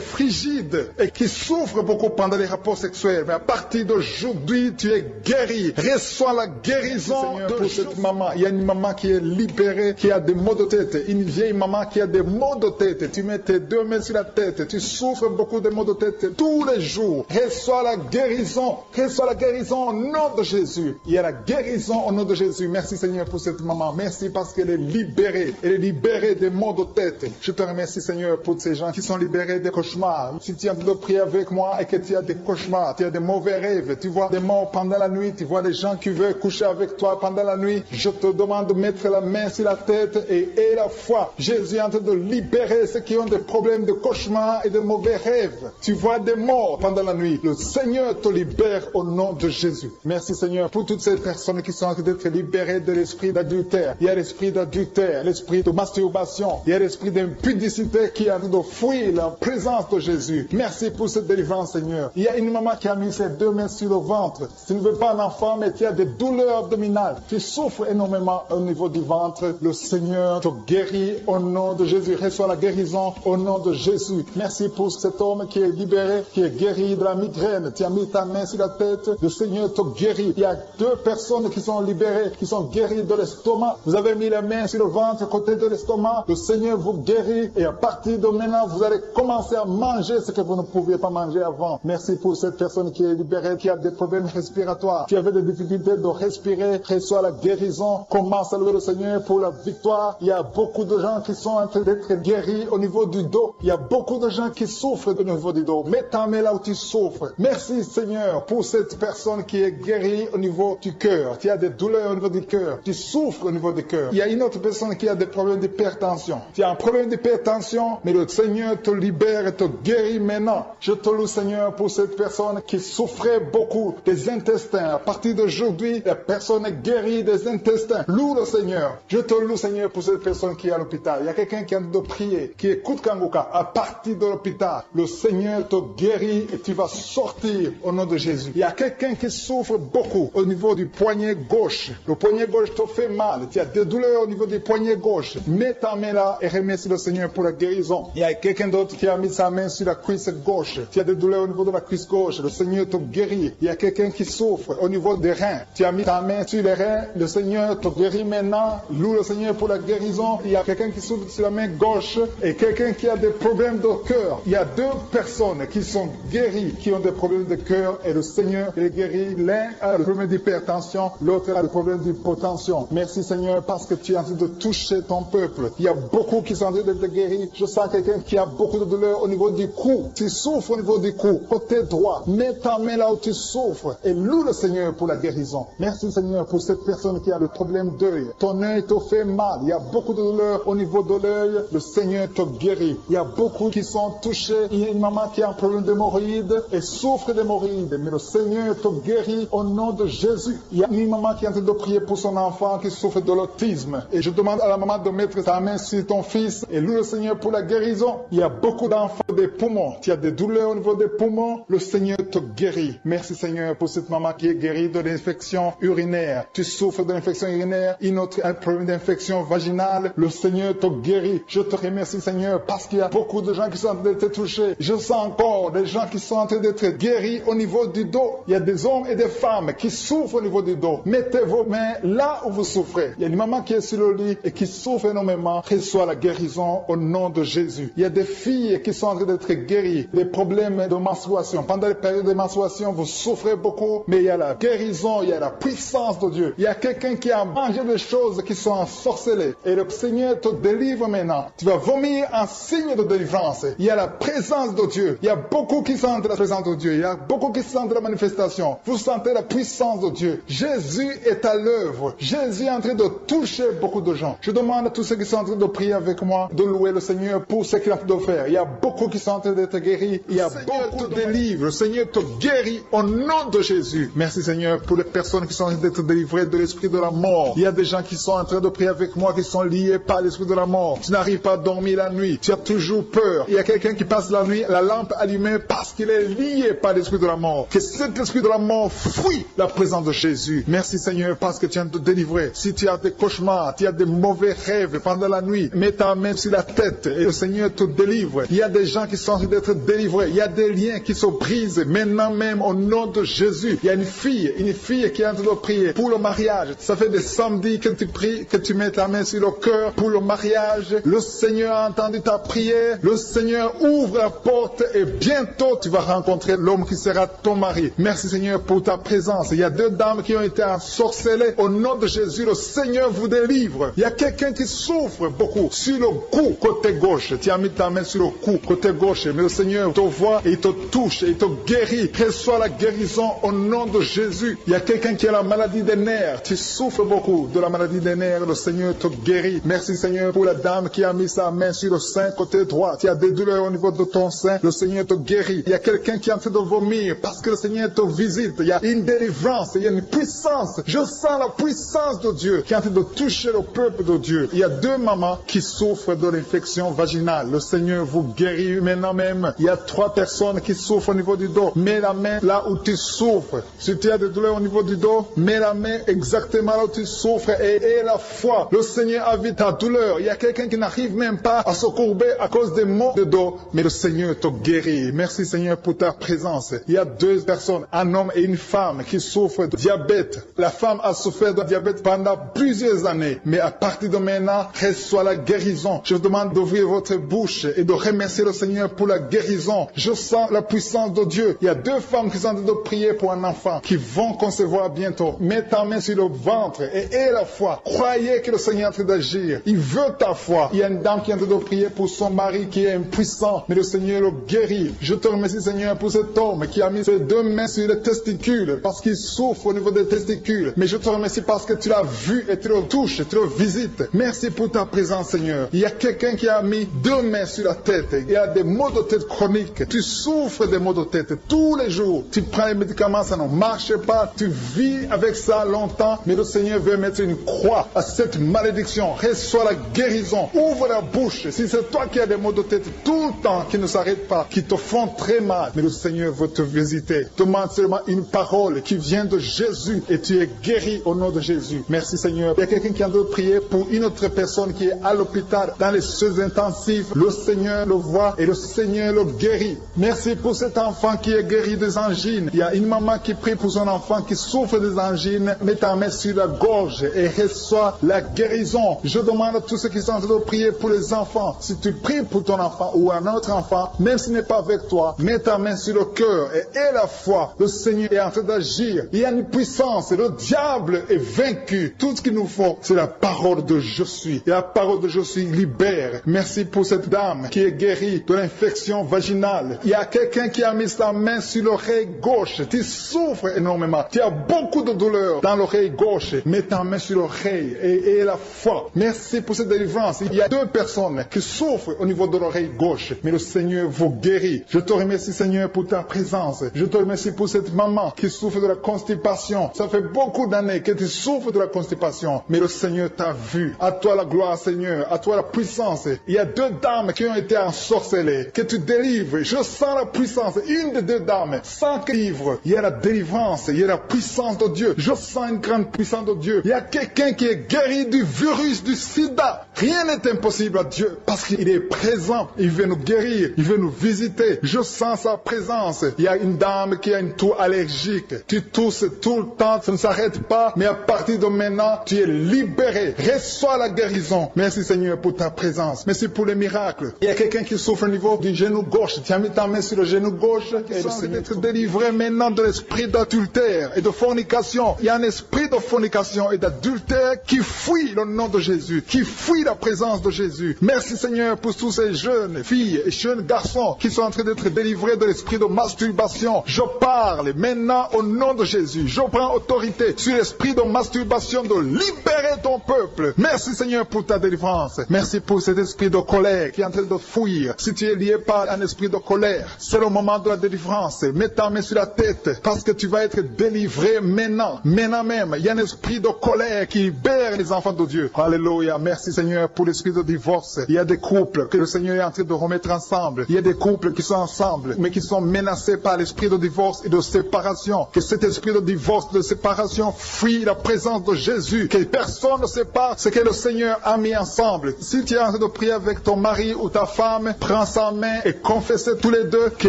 frigide et qui souffre beaucoup pendant les rapports sexuels. Mais à partir d'aujourd'hui, tu es guéri. Reçois la guérison pour cette maman. Il y a une maman qui est libérée, qui a des maux de tête. Une vieille maman qui a des maux de tête. Tu mets tes 2 mains sur la tête. Tu souffres beaucoup de maux de tête tous les jours. Reçois la guérison. Reçois la guérison au nom de Jésus. Il y a la guérison au nom de Jésus. Merci Seigneur pour cette maman. Merci parce qu'elle est libérée. Elle est libérée des maux de tête. Je te remercie Seigneur pour ces gens qui sont libérés des cauchemars. Si tu es en train de prier avec moi et que tu as des cauchemars, tu as des mauvais rêves, tu vois des morts pendant la nuit, tu vois des gens qui veulent coucher avec toi pendant la nuit, je te demande de mettre la main sur la tête et la foi. Jésus est en train de libérer ceux qui ont des problèmes de cauchemars et de mauvais rêves. Tu vois des morts pendant la nuit. Le Seigneur te libère au nom de Jésus. Merci Seigneur pour toutes ces personnes qui sont en train d'être libérées de l'esprit d'adultère. Il y a l'esprit d'adultère, l'esprit de masturbation, il y a l'esprit d'impudicité qui est en train de fuir la présence de Jésus. Merci pour cette délivrance Seigneur. Il y a une maman qui a mis ses 2 mains sur le ventre. Tu ne veux pas un enfant mais tu as des douleurs abdominales. Tu souffres énormément au niveau du ventre. Le Seigneur te guérit au nom de Jésus. Reçois la guérison au nom de Jésus. Merci pour cet homme qui est libéré, qui est guéri de la migraine. Tu as mis ta main sur la tête. Le Seigneur te guérit. Il y a 2 personnes qui sont libérées, qui sont guéries de l'estomac. Vous avez mis la main sur le ventre, côté de l'estomac. Le Seigneur vous guérit et à partir de maintenant, vous allez commencer à manger ce que vous ne pouviez pas manger avant. Merci pour cette personne qui est libérée, qui a des problèmes respiratoires, qui avait des difficultés de respirer. Reçois la guérison. Commence à louer le Seigneur pour la victoire. Il y a beaucoup de gens qui sont en train d'être guéris au niveau du dos. Il y a beaucoup de gens qui souffrent au niveau du dos. Mets ta main là où tu souffres. Merci Seigneur pour cette personne qui est guérie au niveau du cœur. Tu as des douleurs au niveau du cœur. Tu souffres au niveau du cœur. Il y a une autre personne qui a des problèmes d'hypertension. Tu as un problème d'hypertension, mais le Seigneur te libère et te guérit maintenant. Je te loue Seigneur pour cette personne qui souffrait beaucoup des intestins. À partir d'aujourd'hui, la personne est guérie des intestins. Loue le Seigneur. Je te loue Seigneur pour cette personne qui est à l'hôpital. Il y a quelqu'un qui a de prier, qui est Écoute Kangoka, à partir de l'hôpital, le Seigneur te guérit et tu vas sortir au nom de Jésus. Il y a quelqu'un qui souffre beaucoup au niveau du poignet gauche. Le poignet gauche te fait mal. Tu as des douleurs au niveau du poignet gauche. Mets ta main là et remercie le Seigneur pour la guérison. Il y a quelqu'un d'autre qui a mis sa main sur la cuisse gauche. Tu as des douleurs au niveau de la cuisse gauche. Le Seigneur te guérit. Il y a quelqu'un qui souffre au niveau des reins. Tu as mis ta main sur les reins. Le Seigneur te guérit maintenant. Loue le Seigneur pour la guérison. Il y a quelqu'un qui souffre sur la main gauche et quelqu'un qui a des problèmes de cœur. Il y a deux personnes qui sont guéries, qui ont des problèmes de cœur et le Seigneur les guérit. L'un a le problème d'hypertension, l'autre a le problème d'hypotension. Merci Seigneur parce que tu es en train de toucher ton peuple. Il y a beaucoup qui sont en train d'être guéris. Je sens quelqu'un qui a beaucoup de douleur au niveau du cou. Tu souffres au niveau du cou, côté droit. Mets ta main là où tu souffres et loue le Seigneur pour la guérison. Merci Seigneur pour cette personne qui a le problème d'œil. Ton œil te fait mal. Il y a beaucoup de douleur au niveau de l'œil. Le Seigneur te guérit. Il y a beaucoup qui sont touchés. Il y a une maman qui a un problème d'hémorroïdes et souffre d'hémorroïdes. Mais le Seigneur te guérit au nom de Jésus. Il y a une maman qui est en train de prier pour son enfant qui souffre de l'autisme. Et je demande à la maman de mettre sa main sur ton fils et loue le Seigneur pour la guérison. Il y a beaucoup d'enfants des poumons. Tu as des douleurs au niveau des poumons. Le Seigneur te guérit. Merci Seigneur pour cette maman qui est guérie de l'infection urinaire. Tu souffres de l'infection urinaire. Une autre a un problème d'infection vaginale. Le Seigneur te guérit. Je te remercie Seigneur parce qu'il y a beaucoup de gens qui sont en train d'être touchés. Je sens encore des gens qui sont en train d'être guéris au niveau du dos. Il y a des hommes et des femmes qui souffrent au niveau du dos. Mettez vos mains là où vous souffrez. Il y a une maman qui est sur le lit et qui souffre énormément. Reçois la guérison au nom de Jésus. Il y a des filles qui sont en train d'être guéries. Des problèmes de menstruation. Pendant les périodes de menstruation, vous souffrez beaucoup, mais il y a la guérison, il y a la puissance de Dieu. Il y a quelqu'un qui a mangé des choses qui sont ensorcelées. Et le Seigneur te délivre maintenant. Tu vas vomir un signe de délivrance. Il y a la présence de Dieu. Il y a beaucoup qui sentent la présence de Dieu. Il y a beaucoup qui sentent la manifestation. Vous sentez la puissance de Dieu. Jésus est à l'œuvre. Jésus est en train de toucher beaucoup de gens. Je demande à tous ceux qui sont en train de prier avec moi de louer le Seigneur pour ce qu'il est en train de faire. Il y a beaucoup qui sont en train d'être guéris. Il y a beaucoup de délivres. Le Seigneur te guérit au nom de Jésus. Merci Seigneur pour les personnes qui sont en train d'être délivrées de l'esprit de la mort. Il y a des gens qui sont en train de prier avec moi qui sont liés par l'esprit de la mort. Tu n'arrives pas à dormir la nuit. Tu as toujours peur. Il y a quelqu'un qui passe la nuit, la lampe allumée parce qu'il est lié par l'esprit de la mort. Que cet esprit de la mort fuit la présence de Jésus. Merci Seigneur parce que tu viens de te délivrer. Si tu as des cauchemars, tu as des mauvais rêves pendant la nuit, mets ta main sur la tête et le Seigneur te délivre. Il y a des gens qui sont en train d'être délivrés. Il y a des liens qui se brisent maintenant même au nom de Jésus. Il y a une fille qui est en train de prier pour le mariage. Ça fait des samedis que tu pries, que tu mets ta main sur le cœur pour le mariage. Le Seigneur a entendu ta prière. Le Seigneur ouvre la porte et bientôt tu vas rencontrer l'homme qui sera ton mari. Merci Seigneur pour ta présence. Il y a deux dames qui ont été ensorcelées. Au nom de Jésus, le Seigneur vous délivre. Il y a quelqu'un qui souffre beaucoup sur le cou, côté gauche. Tu as mis ta main sur le cou, côté gauche. Mais le Seigneur te voit et il te touche et il te guérit. Reçois la guérison au nom de Jésus. Il y a quelqu'un qui a la maladie des nerfs. Tu souffres beaucoup de la maladie des nerfs. Le Seigneur te guérit. Merci Seigneur pour la dame qui a mis sa main sur le sein côté droit. Tu as des douleurs au niveau de ton sein. Le Seigneur te guérit. Il y a quelqu'un qui est en train de vomir parce que le Seigneur te visite. Il y a une délivrance. Il y a une puissance. Je sens la puissance de Dieu qui est en train de toucher le peuple de Dieu. Il y a deux mamans qui souffrent de l'infection vaginale. Le Seigneur vous guérit maintenant même. Il y a trois personnes qui souffrent au niveau du dos. Mets la main là où tu souffres. Si tu as des douleurs au niveau du dos, mets la main exactement là où tu souffres et aie la foi. Le Seigneur a vu ta douleur. Il y a quelqu'un qui n'arrive même pas à se courber à cause des maux de dos, mais le Seigneur te guérit. Merci Seigneur pour ta présence. Il y a deux personnes, un homme et une femme qui souffrent de diabète. La femme a souffert de diabète pendant plusieurs années, mais à partir de maintenant, reçoit la guérison. Je vous demande d'ouvrir votre bouche et de remercier le Seigneur pour la guérison. Je sens la puissance de Dieu. Il y a deux femmes qui sont en train de prier pour un enfant qui vont concevoir bientôt. Mets ta main sur le ventre et aie la foi. Croyez que le Seigneur est en train d'agir. Il veut ta foi. Il y a une dame qui est en train de prier pour son mari qui est impuissant, mais le Seigneur le guérit. Je te remercie Seigneur pour cet homme qui a mis ses deux mains sur les testicules parce qu'il souffre au niveau des testicules. Mais je te remercie parce que tu l'as vu et tu le touches, tu le visites. Merci pour ta présence Seigneur. Il y a quelqu'un qui a mis deux mains sur la tête. Il y a des maux de tête chroniques. Tu souffres des maux de tête tous les jours. Tu prends les médicaments, ça ne marche pas. Tu vis avec ça longtemps, mais le Seigneur veut mettre une croix à cette malédiction. Reçois la guérison. Ouvre la bouche. Si c'est toi qui as des maux de tête tout le temps, qui ne s'arrêtent pas, qui te font très mal. Mais le Seigneur veut te visiter. Demande seulement une parole qui vient de Jésus et tu es guéri au nom de Jésus. Merci Seigneur. Il y a quelqu'un qui a de prier pour une autre personne qui est à l'hôpital, dans les soins intensifs. Le Seigneur le voit et le Seigneur le guérit. Merci pour cet enfant qui est guéri des angines. Il y a une maman qui prie pour son enfant qui souffre des angines. Mets ta main sur la gorge et reçois la guérison. Je demande à tous ceux qui sont en train de prier pour les enfants. Si tu pries pour ton enfant ou un autre enfant, même s'il n'est pas avec toi, mets ta main sur le cœur et aie la foi. Le Seigneur est en train d'agir. Il y a une puissance. Le diable est vaincu. Tout ce qu'il nous faut, c'est la parole de je suis. Et la parole de je suis libère. Merci pour cette dame qui est guérie de l'infection vaginale. Il y a quelqu'un qui a mis sa main sur l'oreille gauche. Tu souffres énormément. Tu as beaucoup de douleur dans l'oreille gauche. Mets ta main sur l'oreille et aie la foi. Merci pour cette délivrance. Il y a 2 personnes qui souffrent au niveau de l'oreille gauche. Mais le Seigneur vous guérit. Je te remercie Seigneur pour ta présence. Je te remercie pour cette maman qui souffre de la constipation. Ça fait beaucoup d'années que tu souffres de la constipation. Mais le Seigneur t'a vu. À toi la gloire Seigneur. À toi la puissance. Il y a 2 dames qui ont été ensorcelées. Que tu délivres. Je sens la puissance. Une des 2 dames. Sans que livre. Il y a la délivrance. Il y a la puissance de Dieu. Je sens une grande puissance de Dieu. Il y a quelqu'un qui est guéri du virus du sida. Rien n'est impossible à Dieu parce qu'il est présent. Il veut nous guérir. Il veut nous visiter. Je sens sa présence. Il y a une dame qui a une toux allergique. Tu tousses tout le temps. Ça ne s'arrête pas. Mais à partir de maintenant, tu es libéré. Reçois la guérison. Merci Seigneur pour ta présence. Merci pour les miracles. Il y a quelqu'un qui souffre au niveau du genou gauche. Tu as mis ta main sur le genou gauche. Et le Seigneur être délivré maintenant de l'esprit d'adultère et de fornication. Il y a un esprit de fornication et d'adultère qui fuit le nom de Jésus, qui fuit la présence de Jésus. Merci Seigneur pour tous ces jeunes filles et jeunes garçons qui sont en train d'être délivrés de l'esprit de masturbation. Je parle maintenant au nom de Jésus. Je prends autorité sur l'esprit de masturbation de libérer ton peuple. Merci Seigneur pour ta délivrance. Merci pour cet esprit de colère qui est en train de fuir. Si tu es lié par un esprit de colère, c'est le moment de la délivrance. Mets ta main sur la tête parce que tu vas être délivré maintenant. Maintenant même, il y a un esprit de colère qui libère les enfants de Dieu. Alléluia. Merci Seigneur pour l'esprit de divorce. Il y a des couples que le Seigneur est en train de remettre ensemble. Il y a des couples qui sont ensemble mais qui sont menacés par l'esprit de divorce et de séparation. Que cet esprit de divorce, de séparation fuit la présence de Jésus. Que personne ne sépare ce que le Seigneur a mis ensemble. Si tu es en train de prier avec ton mari ou ta femme, prends sa main et confessez tous les deux que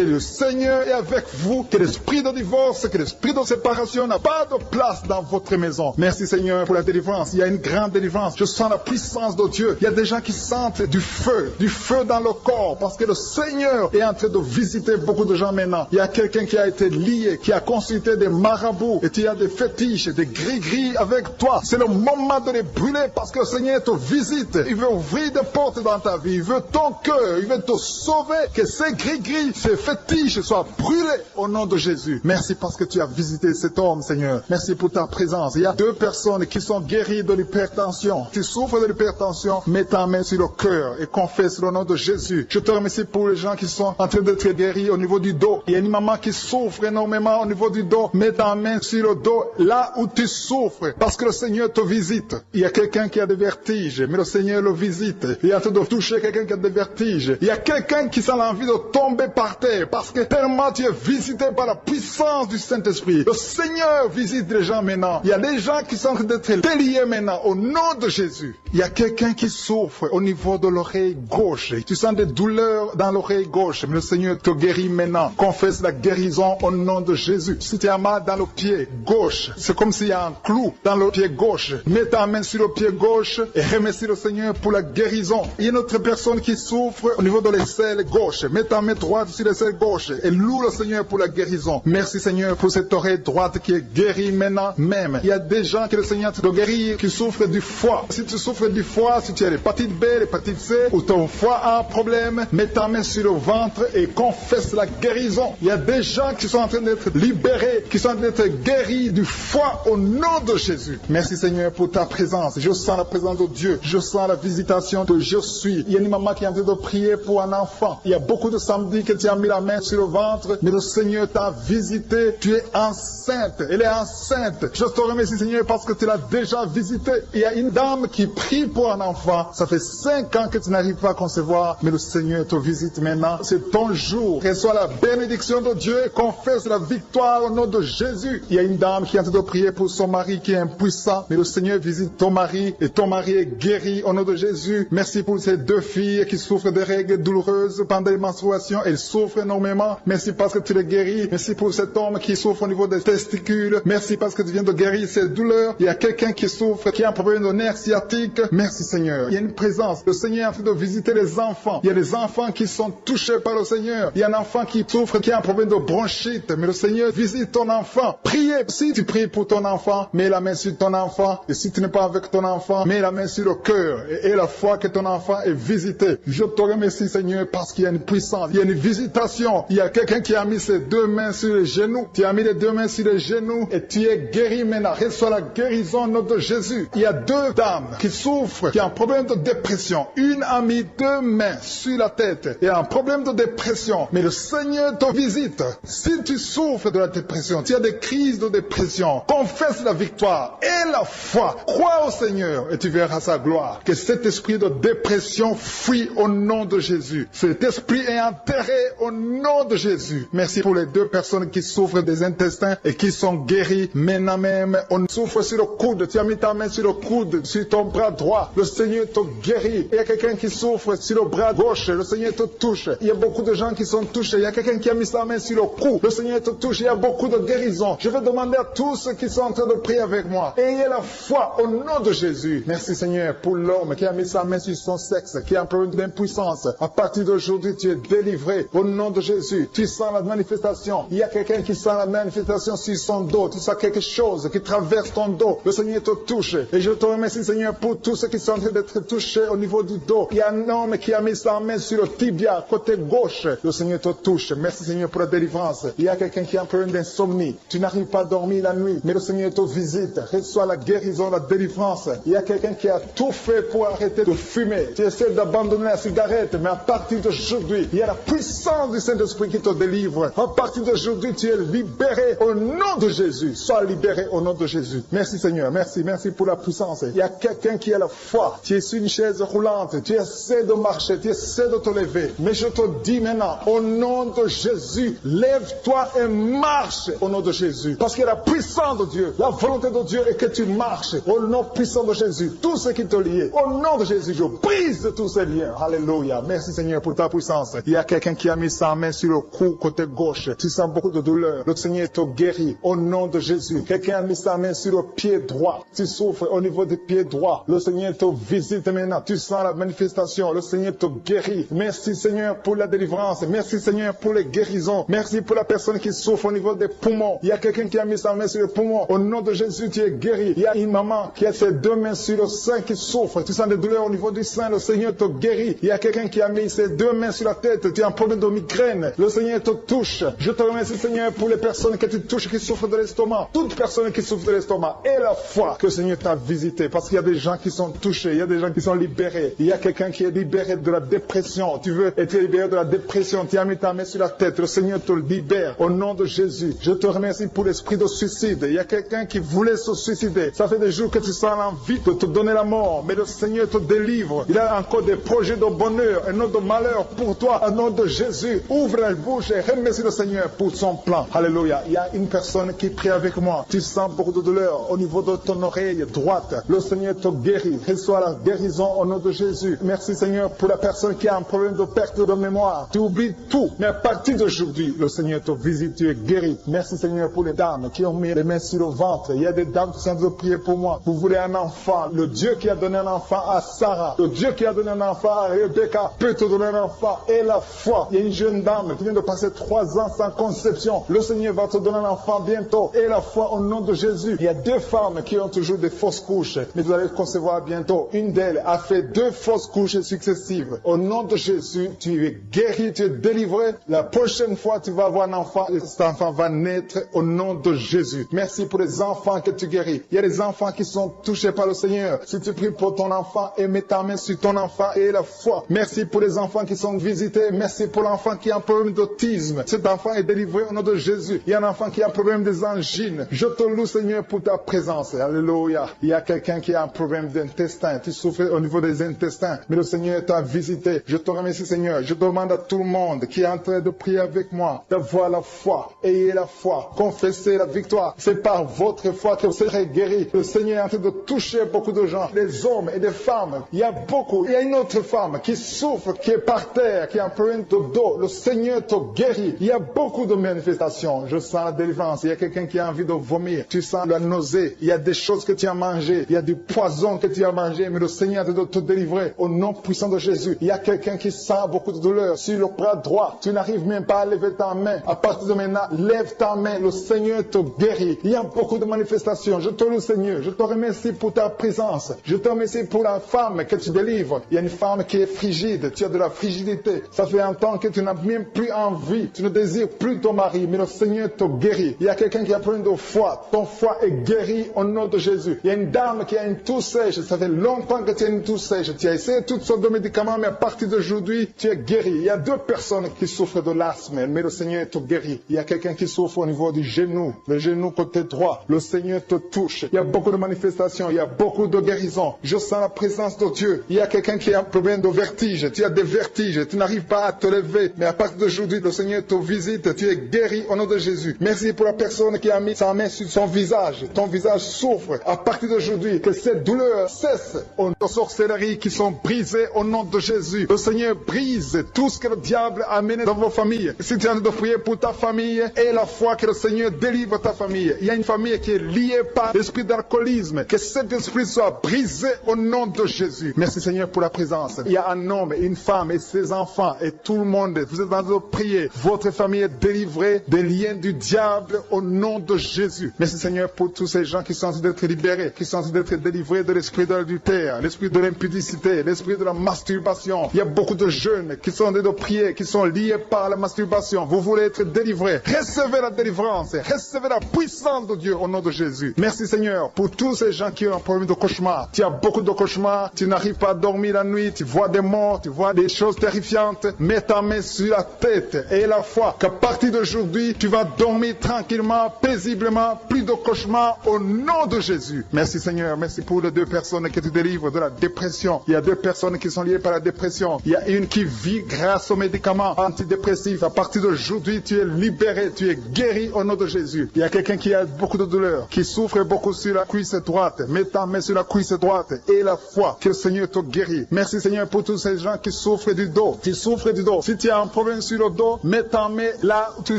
le Seigneur est avec vous. Que l'esprit de divorce, que l'esprit de séparation n'a pas de place dans votre maison. Merci Seigneur pour la délivrance. Il y a une grande délivrance. Je sens la puissance de Dieu. Il y a des gens qui sentent du feu dans le corps parce que le Seigneur est en train de visiter beaucoup de gens maintenant. Il y a quelqu'un qui a été lié, qui a consulté des marabouts et tu as des fétiches, des gris-gris avec toi. C'est le moment de les brûler parce que le Seigneur te visite. Il veut ouvrir des portes dans ta vie. Il veut ton cœur. Il veut te sauver. Que ces gris-gris, ces fétiches soient brûlés au nom de Jésus. Merci parce que tu as visité cet homme, Seigneur. Merci pour ta présence. Il y a 2 personnes qui sont guéries de l'hypertension. Tu souffres de l'hypertension, mets ta main sur le cœur et confesse le nom de Jésus. Je te remercie pour les gens qui sont en train d'être guéris au niveau du dos. Il y a une maman qui souffre énormément au niveau du dos. Mets ta main sur le dos, là où tu souffres, parce que le Seigneur te visite. Il y a quelqu'un qui a des vertiges, mais le Seigneur le visite. Il est en train de toucher quelqu'un qui a des vertiges. Il y a quelqu'un qui sent l'envie de tomber par terre, parce que tellement tu es visité par la puissance du Saint-Esprit. Le Seigneur visite les gens maintenant. Il y a des gens qui sont en train d'être déliés maintenant, au nom de Jésus. Il y a quelqu'un qui souffre au niveau de l'oreille gauche. Tu sens des douleurs dans l'oreille gauche, mais le Seigneur te guérit maintenant. Confesse la guérison au nom de Jésus. Si tu as mal dans le pied gauche, c'est comme s'il y a un clou dans le pied gauche. Mets ta main sur le pied gauche et remercie le Seigneur pour la guérison. Il y a une autre personne qui souffre au niveau de l'aisselle gauche. Mets ta main droite sur l'aisselle gauche et loue le Seigneur pour la guérison. Merci Seigneur pour cette oreille droite qui est guérie maintenant même. Il y a des gens que le Seigneur te guérit qui souffrent du foie. Si tu souffres du foie, si tu as l'hépatite B, l'hépatite C ou ton foie a un problème, mets ta main sur le ventre et confesse la guérison. Il y a des gens qui sont en train d'être libérés, qui sont en train d'être guéris du foie au nom de Jésus. Merci Seigneur pour ta présence. Je sens la présence de Dieu. Je sens la visitation de je suis. Il y a une maman qui est en train de prier pour un enfant. Il y a beaucoup de samedis que tu as mis la main sur le ventre, mais le Seigneur t'a visité. Tu es enceinte. Elle est enceinte. Je te remercie Seigneur parce que tu l'as déjà visité. Il y a une dame qui prie prie pour un enfant. Ça fait 5 ans que tu n'arrives pas à concevoir, mais le Seigneur te visite maintenant. C'est ton jour. Reçois la bénédiction de Dieu et confesse la victoire au nom de Jésus. Il y a une dame qui est en train de prier pour son mari qui est impuissant, mais le Seigneur visite ton mari et ton mari est guéri au nom de Jésus. Merci pour ces 2 filles qui souffrent de règles douloureuses pendant les menstruations. Elles souffrent énormément. Merci parce que tu les guéris. Merci pour cet homme qui souffre au niveau des testicules. Merci parce que tu viens de guérir ces douleurs. Il y a quelqu'un qui souffre, qui a un problème de nerf sciatique. Merci Seigneur. Il y a une présence. Le Seigneur est en train de visiter les enfants. Il y a des enfants qui sont touchés par le Seigneur. Il y a un enfant qui souffre, qui a un problème de bronchite. Mais le Seigneur visite ton enfant. Priez. Si tu pries pour ton enfant, mets la main sur ton enfant. Et si tu n'es pas avec ton enfant, mets la main sur le cœur. Et la foi que ton enfant est visité. Je te remercie Seigneur parce qu'il y a une puissance. Il y a une visitation. Il y a quelqu'un qui a mis ses 2 mains sur les genoux. Tu as mis les 2 mains sur les genoux et tu es guéri maintenant. Reçois la guérison au nom de Jésus. Il y a 2 dames qui souffrent, qui ont un problème de dépression. Une a mis 2 mains sur la tête et a un problème de dépression. Mais le Seigneur te visite. Si tu souffres de la dépression, tu as des crises de dépression, confesse la victoire et la foi. Crois au Seigneur et tu verras sa gloire. Que cet esprit de dépression fuit au nom de Jésus. Cet esprit est enterré au nom de Jésus. Merci pour les 2 personnes qui souffrent des intestins et qui sont guéries maintenant même. On souffre sur le coude. Tu as mis ta main sur le coude, sur ton bras droit. Le Seigneur te guérit. Il y a quelqu'un qui souffre sur le bras gauche. Le Seigneur te touche. Il y a beaucoup de gens qui sont touchés. Il y a quelqu'un qui a mis sa main sur le cou. Le Seigneur te touche. Il y a beaucoup de guérisons. Je vais demander à tous ceux qui sont en train de prier avec moi. Ayez la foi au nom de Jésus. Merci Seigneur pour l'homme qui a mis sa main sur son sexe, qui a un problème d'impuissance. À partir d'aujourd'hui, tu es délivré au nom de Jésus. Tu sens la manifestation. Il y a quelqu'un qui sent la manifestation sur son dos. Tu sens quelque chose qui traverse ton dos. Le Seigneur te touche. Et je te remercie Seigneur pour tous ceux qui sont en train d'être touchés au niveau du dos. Il y a un homme qui a mis sa main sur le tibia, côté gauche. Le Seigneur te touche. Merci Seigneur pour la délivrance. Il y a quelqu'un qui a un problème d'insomnie. Tu n'arrives pas à dormir la nuit, mais le Seigneur te visite. Reçois la guérison, la délivrance. Il y a quelqu'un qui a tout fait pour arrêter de fumer. Tu essaies d'abandonner la cigarette, mais à partir d'aujourd'hui, il y a la puissance du Saint-Esprit qui te délivre. À partir d'aujourd'hui, tu es libéré au nom de Jésus. Sois libéré au nom de Jésus. Merci Seigneur. Merci pour la puissance. Il y a quelqu'un qui a la foi. Tu es sur une chaise roulante. Tu essaies de marcher. Tu essaies de te lever. Mais je te dis maintenant, au nom de Jésus, lève-toi et marche au nom de Jésus. Parce qu'il y a la puissance de Dieu. La volonté de Dieu est que tu marches au nom puissant de Jésus. Tout ce qui te lie, au nom de Jésus, je brise tous ces liens. Alléluia. Merci Seigneur pour ta puissance. Il y a quelqu'un qui a mis sa main sur le cou côté gauche. Tu sens beaucoup de douleur. Le Seigneur te guérit au nom de Jésus. Quelqu'un a mis sa main sur le pied droit. Tu souffres au niveau du pied droit. Le Seigneur te visite maintenant. Tu sens la manifestation. Le Seigneur te guérit. Merci Seigneur pour la délivrance. Merci Seigneur pour les guérisons. Merci pour la personne qui souffre au niveau des poumons. Il y a quelqu'un qui a mis sa main sur le poumon. Au nom de Jésus, tu es guéri. Il y a une maman qui a ses 2 mains sur le sein qui souffre. Tu sens des douleurs au niveau du sein. Le Seigneur te guérit. Il y a quelqu'un qui a mis ses 2 mains sur la tête. Tu as un problème de migraine. Le Seigneur te touche. Je te remercie Seigneur pour les personnes que tu touches qui souffrent de l'estomac. Toute personne qui souffre de l'estomac et la foi que le Seigneur t'a visité. Parce qu'il y a des gens qui sont touchés. Il y a des gens qui sont libérés. Il y a quelqu'un qui est libéré de la dépression. Tu veux être libéré de la dépression. Tu as mis ta main sur la tête. Le Seigneur te libère. Au nom de Jésus. Je te remercie pour l'esprit de suicide. Il y a quelqu'un qui voulait se suicider. Ça fait des jours que tu sens l'envie de te donner la mort. Mais le Seigneur te délivre. Il a encore des projets de bonheur et non de malheur pour toi. Au nom de Jésus. Ouvre la bouche et remercie le Seigneur pour son plan. Alléluia. Il y a une personne qui prie avec moi. Tu sens beaucoup de douleur au niveau de ton oreille droite. Le Seigneur te guérit. Reçois la guérison au nom de Jésus. Merci Seigneur pour la personne qui a un problème de perte de mémoire. Tu oublies tout. Mais à partir d'aujourd'hui, le Seigneur te visite. Tu es guéri. Merci Seigneur pour les dames qui ont mis les mains sur le ventre. Il y a des dames qui sont en train de prier pour moi. Vous voulez un enfant. Le Dieu qui a donné un enfant à Sarah. Le Dieu qui a donné un enfant à Rebecca peut te donner un enfant. Et la foi. Il y a une jeune dame qui vient de passer 3 ans sans conception. Le Seigneur va te donner un enfant bientôt. Et la foi au nom de Jésus. Il y a 2 femmes qui ont toujours des fausses couches. Mais vous allez concevoir bientôt. Une d'elles a fait 2 fausses couches successives. Au nom de Jésus, tu es guéri, tu es délivré. La prochaine fois, tu vas avoir un enfant. Et cet enfant va naître au nom de Jésus. Merci pour les enfants que tu guéris. Il y a des enfants qui sont touchés par le Seigneur. Si tu pries pour ton enfant et mets ta main sur ton enfant et la foi. Merci pour les enfants qui sont visités. Merci pour l'enfant qui a un problème d'autisme. Cet enfant est délivré au nom de Jésus. Il y a un enfant qui a un problème des angines. Je te loue Seigneur pour ta présence. Alléluia. Il y a quelqu'un qui a un problème de intestins, tu souffrais au niveau des intestins, mais le Seigneur t'a visité. Je te remercie, Seigneur. Je demande à tout le monde qui est en train de prier avec moi d'avoir la foi. Ayez la foi. Confessez la victoire. C'est par votre foi que vous serez guéris. Le Seigneur est en train de toucher beaucoup de gens, des hommes et des femmes. Il y a beaucoup. Il y a une autre femme qui souffre, qui est par terre, qui a un problème de dos. Le Seigneur te guérit. Il y a beaucoup de manifestations. Je sens la délivrance. Il y a quelqu'un qui a envie de vomir. Tu sens la nausée. Il y a des choses que tu as mangées. Il y a du poison que tu as mangé. Mais le Seigneur est de te délivrer au nom puissant de Jésus. Il y a quelqu'un qui sent beaucoup de douleur sur le bras droit. Tu n'arrives même pas à lever ta main. À partir de maintenant, lève ta main. Le Seigneur te guérit. Il y a beaucoup de manifestations. Je te loue, Seigneur. Je te remercie pour ta présence. Je te remercie pour la femme que tu délivres. Il y a une femme qui est frigide. Tu as de la frigidité. Ça fait un temps que tu n'as même plus envie. Tu ne désires plus ton mari. Mais le Seigneur te guérit. Il y a quelqu'un qui a plein de foi. Ton foie est guéri au nom de Jésus. Il y a une dame qui a une toux sèche. Ça fait longtemps que tu as une toux sèche. Tu as essayé toutes sortes de médicaments, mais à partir d'aujourd'hui, tu es guéri. Il y a 2 personnes qui souffrent de l'asthme, mais le Seigneur te guérit. Il y a quelqu'un qui souffre au niveau du genou, le genou côté droit. Le Seigneur te touche. Il y a beaucoup de manifestations. Il y a beaucoup de guérisons. Je sens la présence de Dieu. Il y a quelqu'un qui a un problème de vertige. Tu as des vertiges. Tu n'arrives pas à te lever, mais à partir d'aujourd'hui, le Seigneur te visite. Tu es guéri au nom de Jésus. Merci pour la personne qui a mis sa main sur son visage. Ton visage souffre. À partir d'aujourd'hui, que cette douleur cesse. Aux sorcelleries qui sont brisées au nom de Jésus. Le Seigneur brise tout ce que le diable a amené dans vos familles. Si tu es en train de prier pour ta famille, et la foi que le Seigneur délivre ta famille. Il y a une famille qui est liée par l'esprit d'alcoolisme. Que cet esprit soit brisé au nom de Jésus. Merci Seigneur pour la présence. Il y a un homme, une femme et ses enfants et tout le monde. Vous êtes en train de prier. Votre famille est délivrée des liens du diable au nom de Jésus. Merci Seigneur pour tous ces gens qui sont en train d'être libérés, qui sont en train d'être délivrés de l'esprit de l'adultère, l'esprit de l'impudicité, l'esprit de la masturbation. Il y a beaucoup de jeunes qui sont en train de prier, qui sont liés par la masturbation. Vous voulez être délivrés. Recevez la délivrance. Recevez la puissance de Dieu au nom de Jésus. Merci Seigneur pour tous ces gens qui ont un problème de cauchemar. Tu as beaucoup de cauchemars. Tu n'arrives pas à dormir la nuit. Tu vois des morts. Tu vois des choses terrifiantes. Mets ta main sur la tête et la foi qu'à partir d'aujourd'hui, tu vas dormir tranquillement, paisiblement. Plus de cauchemars au nom de Jésus. Merci Seigneur. Merci pour les 2 personnes qui te délivrent de la dépression. Il y a 2 personnes qui sont liées par la dépression. Il y a une qui vit grâce aux médicaments antidépressifs. À partir d'aujourd'hui, tu es libéré. Tu es guéri au nom de Jésus. Il y a quelqu'un qui a beaucoup de douleur, qui souffre beaucoup sur la cuisse droite. Mets ta main sur la cuisse droite et la foi que le Seigneur te guérit. Merci Seigneur pour tous ces gens qui souffrent du dos. Tu souffres du dos. Si tu as un problème sur le dos, mets ta main là où tu